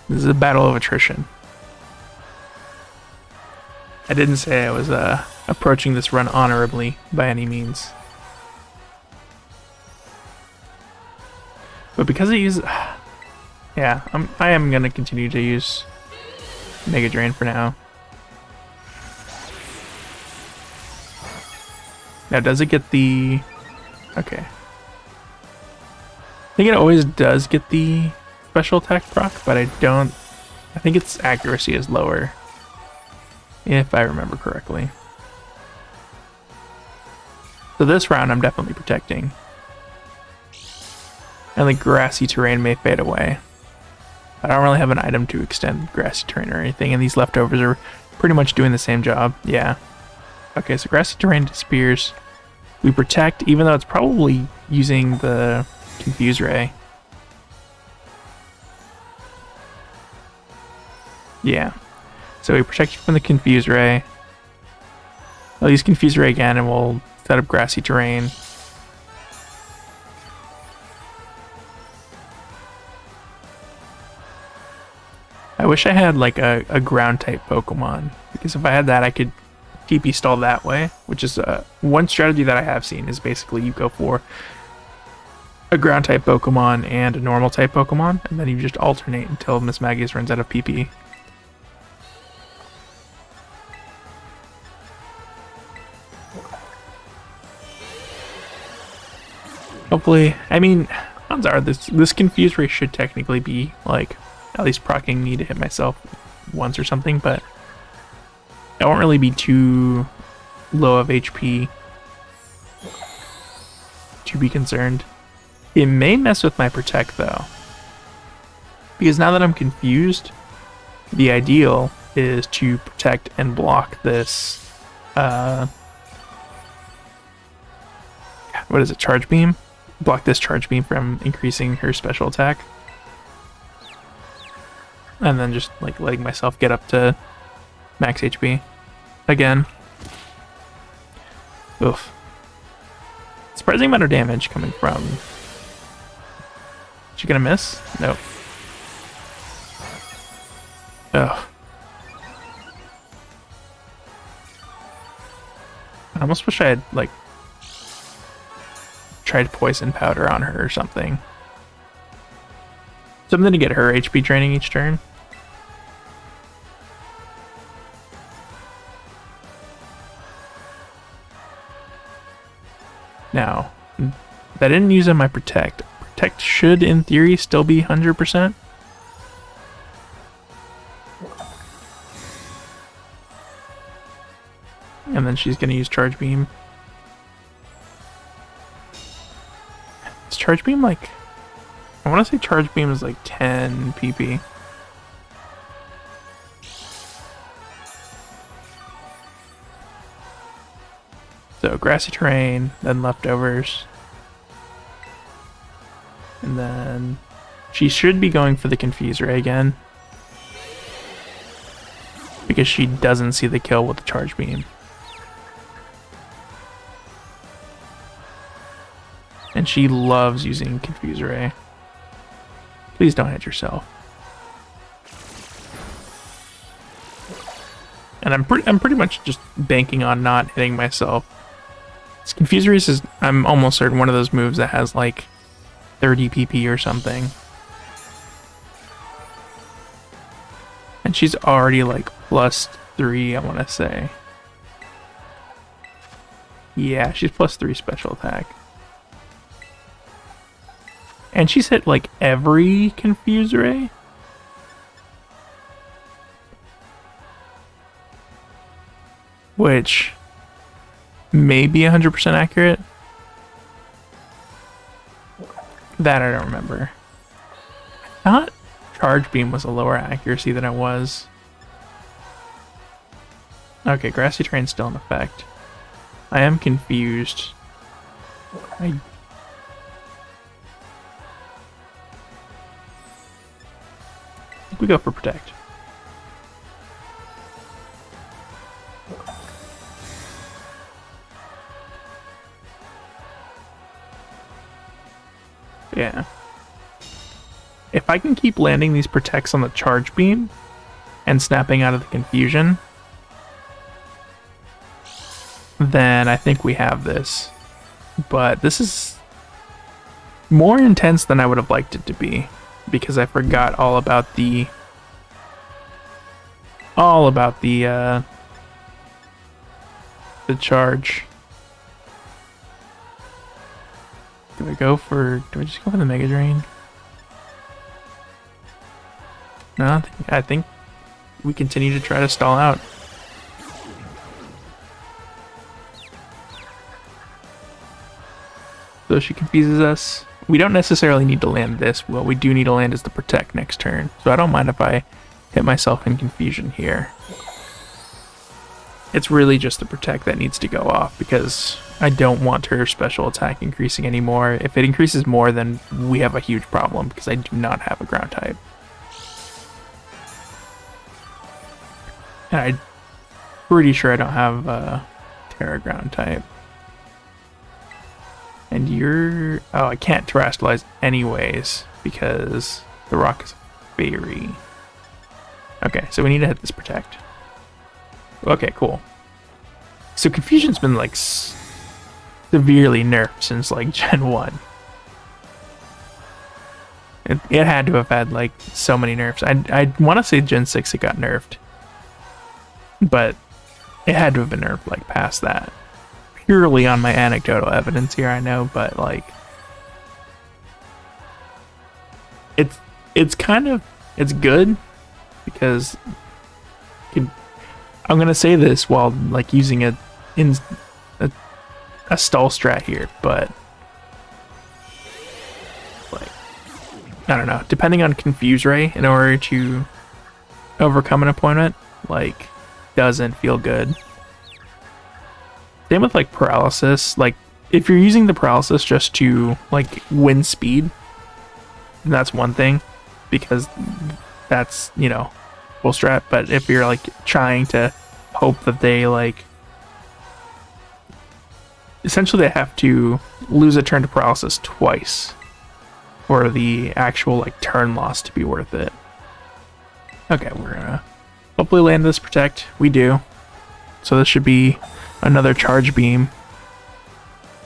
This is a battle of attrition. I didn't say I was approaching this run honorably by any means. But because I use... Yeah, I am going to continue to use Mega Drain for now. Now, does it get the... Okay. I think it always does get the special attack proc, but I don't... I think its accuracy is lower. If I remember correctly. So this round, I'm definitely protecting. And the grassy terrain may fade away. I don't really have an item to extend grassy terrain or anything, and these leftovers are pretty much doing the same job. Yeah. Okay, so grassy terrain disappears. We protect, even though it's probably using the Confuse Ray. Yeah. So we protect from the Confuse Ray. I'll use Confuse Ray again, and we'll set up grassy terrain. I wish I had like a ground type Pokemon, because if I had that, I could PP stall that way, which is one strategy that I have seen is basically you go for a ground type Pokemon and a normal type Pokemon, and then you just alternate until Miss Magius runs out of PP. Hopefully, I mean, odds are this Confuse Ray should technically be like at least proccing me to hit myself once or something, but I won't really be too low of HP to be concerned. It may mess with my Protect though, because now that I'm confused, the ideal is to protect and block this what is it, Charge Beam? Block this Charge Beam from increasing her special attack. And then just like letting myself get up to max HP again. Oof. Surprising amount of damage coming from. Is she gonna miss? Nope. Ugh. I almost wish I had like tried poison powder on her or something. Something to get her HP draining each turn. Now, that didn't use on my Protect. Protect should, in theory, still be 100%. And then she's going to use Charge Beam. Is Charge Beam like... I want to say Charge Beam is like 10 PP. So Grassy Terrain, then Leftovers. And then she should be going for the Confuse Ray again, because she doesn't see the kill with the Charge Beam. And she loves using Confuse Ray. Please don't hit yourself. And I'm pretty much just banking on not hitting myself. This Confuse Ray is, I'm almost certain, one of those moves that has like 30 PP or something. And she's already like +3, I want to say. Yeah, she's +3 special attack. And she's hit like every Confuse Ray. Which may be 100% accurate. That I don't remember. I thought Charge Beam was a lower accuracy than it was. Okay, Grassy Terrain's still in effect. I am confused. I think we go for Protect. Yeah. If I can keep landing these Protects on the Charge Beam and snapping out of the confusion, then I think we have this. But this is more intense than I would have liked it to be, because I forgot all about the charge. Do I just go for the Mega Drain? No, I think we continue to try to stall out. So she confuses us. We don't necessarily need to land this. What we do need to land is the Protect next turn. So I don't mind if I hit myself in confusion here. It's really just the Protect that needs to go off, because I don't want her special attack increasing anymore. If it increases more, then we have a huge problem, because I do not have a ground type. And I'm pretty sure I don't have a Tera ground type. And you're... oh, I can't Terastallize anyways, because the rock is fairy. Okay, so we need to hit this Protect. Okay, cool. So Confusion's been like severely nerfed since like Gen 1. It had to have had like so many nerfs. I want to say Gen 6 it got nerfed, but it had to have been nerfed like past that. Purely on my anecdotal evidence here, I know, but like it's kind of it's good because I'm gonna say this while like using a stall strat here, but like I don't know, depending on Confuse Ray in order to overcome an opponent, like doesn't feel good. Same with like Paralysis. Like if you're using the Paralysis just to like win speed, then that's one thing, because that's, you know, full strat. But if you're like trying to hope that they like essentially they have to lose a turn to Paralysis twice for the actual like turn loss to be worth it. Okay, we're gonna hopefully land this Protect. We do. So this should be another Charge Beam.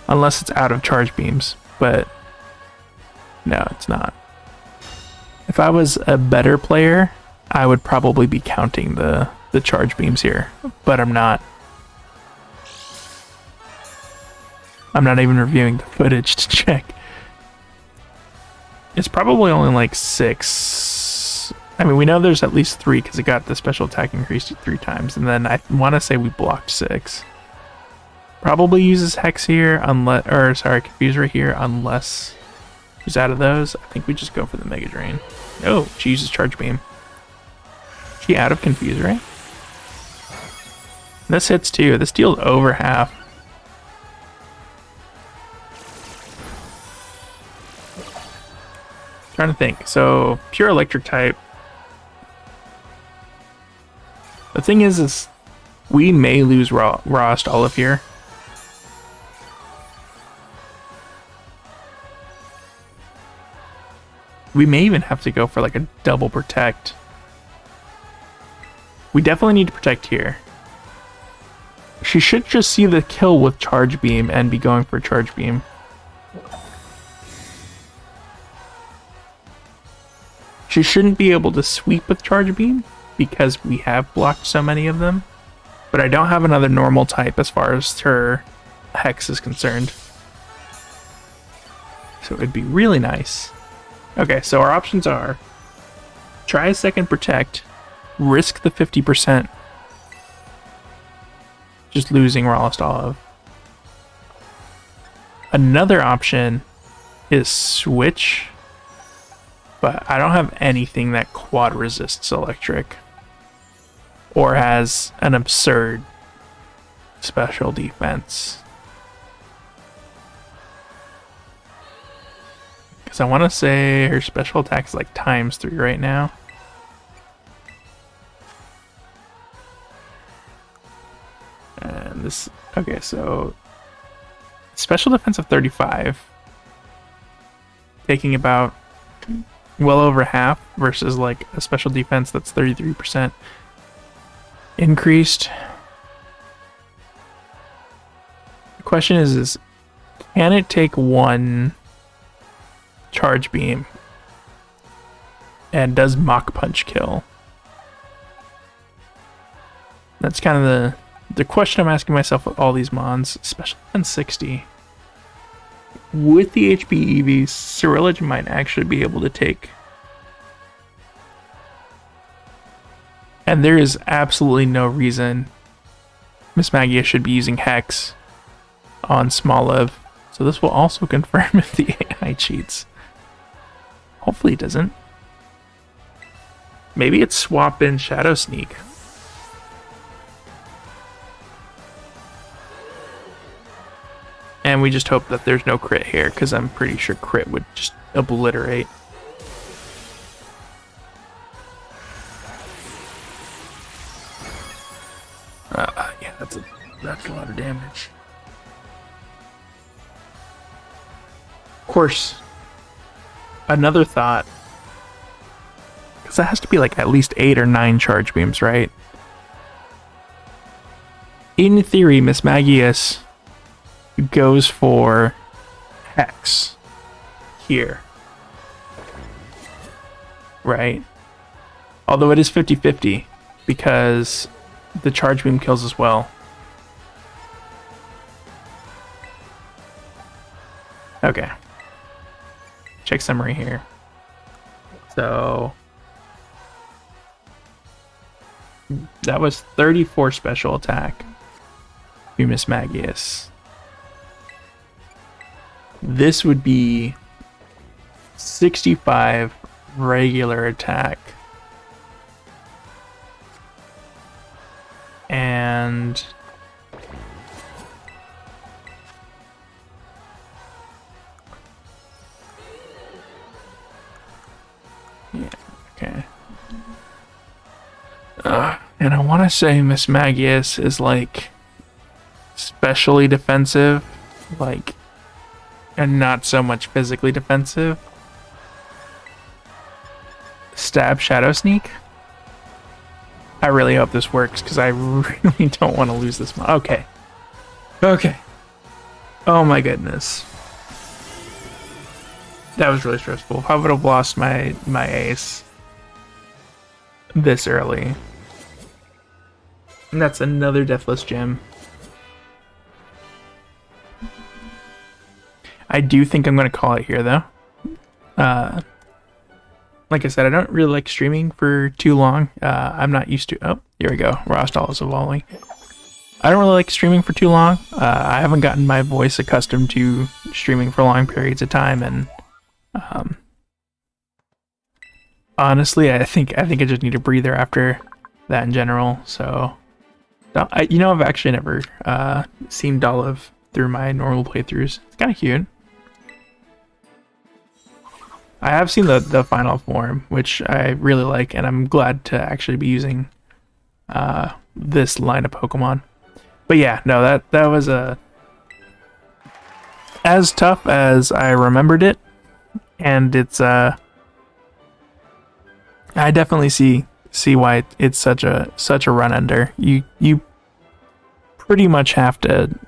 Unless it's out of Charge Beams, but no, it's not. If I was a better player, I would probably be counting the Charge Beams here, but I'm not. I'm not even reviewing the footage to check. It's probably only like 6. I mean, we know there's at least 3 because it got the special attack increased 3 times, and then I want to say we blocked 6. Probably uses Hex here, unless, or sorry, Confuser here, unless she's out of those. I think we just go for the Mega Drain. No, she uses Charge Beam. Is she out of Confuser, right? This hits too. This deals over half. Trying to think. So pure electric type. The thing is we may lose Rawest Olive here. We may even have to go for like a double Protect. We definitely need to Protect here. She should just see the kill with Charge Beam and be going for Charge Beam. She shouldn't be able to sweep with Charge Beam because we have blocked so many of them. But I don't have another normal type as far as her Hex is concerned. So it'd be really nice. Okay, so our options are try a second Protect, risk the 50%, just losing Rawest Olive. Another option is switch, but I don't have anything that quad resists electric or has an absurd special defense. Because I want to say her special attack is like ×3 right now. And this, okay, so special defense of 35, taking about well over half versus like a special defense that's 33% increased. The question is can it take one Charge Beam? And does Mach Punch kill? That's kind of the question I'm asking myself with all these mons, especially on 60. With the HP EVs, Cyrillic might actually be able to take. And there is absolutely no reason Miss Magia should be using Hex on Smoliv. So this will also confirm if the AI cheats. Hopefully it doesn't. Maybe it's swap in Shadow Sneak. And we just hope that there's no crit here, because I'm pretty sure crit would just obliterate. Yeah, that's a lot of damage. Of course, another thought, because that has to be like at least 8 or 9 Charge Beams, right? in theory, Miss Magius goes for Hex here. Right? Although it is 50-50 because the charge beam kills as well. Okay. Check summary here. So that was 34 special attack. You Miss Magius. This would be 65 regular attack. And yeah, okay. And I want to say Miss Magius is like specially defensive, like, and not so much physically defensive. Stab, Shadow Sneak. I really hope this works because I really don't want to lose this. Okay. Okay. Oh my goodness. That was really stressful. I would have lost my ace this early. And that's another Deathless Gem. I do think I'm going to call it here, though. Like I said, I don't really like streaming for too long. I'm not used to... Oh, here we go. Rostal is evolving. I don't really like streaming for too long. I haven't gotten my voice accustomed to streaming for long periods of time, and honestly, I think I just need a breather after that in general. So, I've actually never seen Dolliv through my normal playthroughs. It's kind of cute. I have seen the final form, which I really like, and I'm glad to actually be using this line of Pokemon. But yeah, no, that was as tough as I remembered it, and it's I definitely see why it's such a run ender. You pretty much have to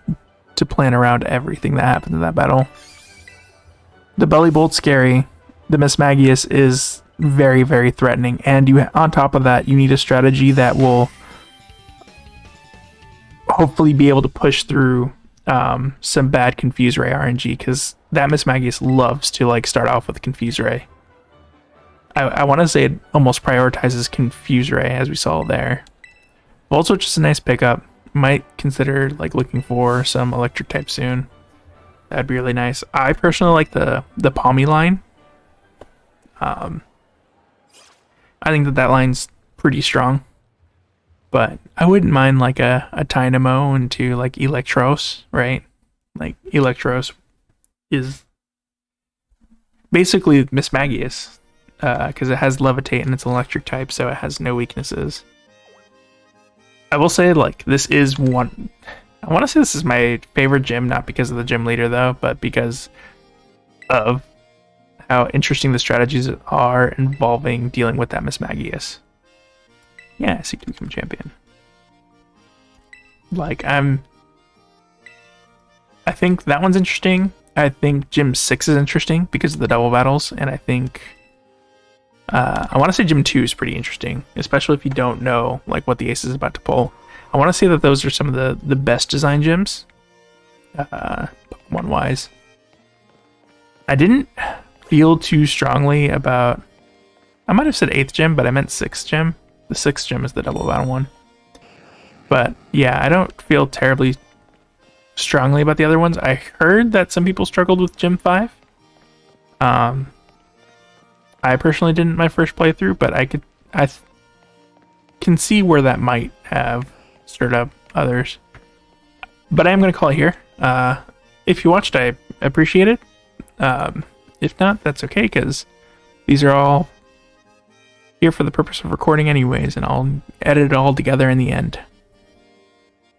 plan around everything that happens in that battle. The Belly Bolt's scary. The Miss Magius is very, very threatening, and on top of that, you need a strategy that will hopefully be able to push through some bad Confuse Ray RNG, because that Miss Magius loves to like start off with Confuse Ray. I want to say it almost prioritizes Confuse Ray, as we saw there. Volt Switch is a nice pickup. Might consider like looking for some electric type soon. That'd be really nice. I personally like the Palmy line. I think that line's pretty strong, but I wouldn't mind like a Tynamo into like Electros, right? Like Electros is basically Miss Magius, because it has Levitate and it's an electric type, so it has no weaknesses. I will say, like, this is one... I want to say this is my favorite gym, not because of the gym leader, though, but because of how interesting the strategies are involving dealing with that Miss Magius. Yeah, seek to become champion. Like, I think that one's interesting. I think Gym 6 is interesting because of the double battles, and I think... I want to say Gym 2 is pretty interesting, especially if you don't know like what the ace is about to pull. I want to say that those are some of the best design gyms, Pokemon-wise. I didn't feel too strongly about... I might have said 8th gym, but I meant 6th gym. The 6th gym is the double battle one. But yeah, I don't feel terribly strongly about the other ones. I heard that some people struggled with Gym 5. I personally didn't my first playthrough, but I can see where that might have stirred up others. But I am going to call it here. If you watched, I appreciate it. If not, that's okay, because these are all here for the purpose of recording anyways, and I'll edit it all together in the end.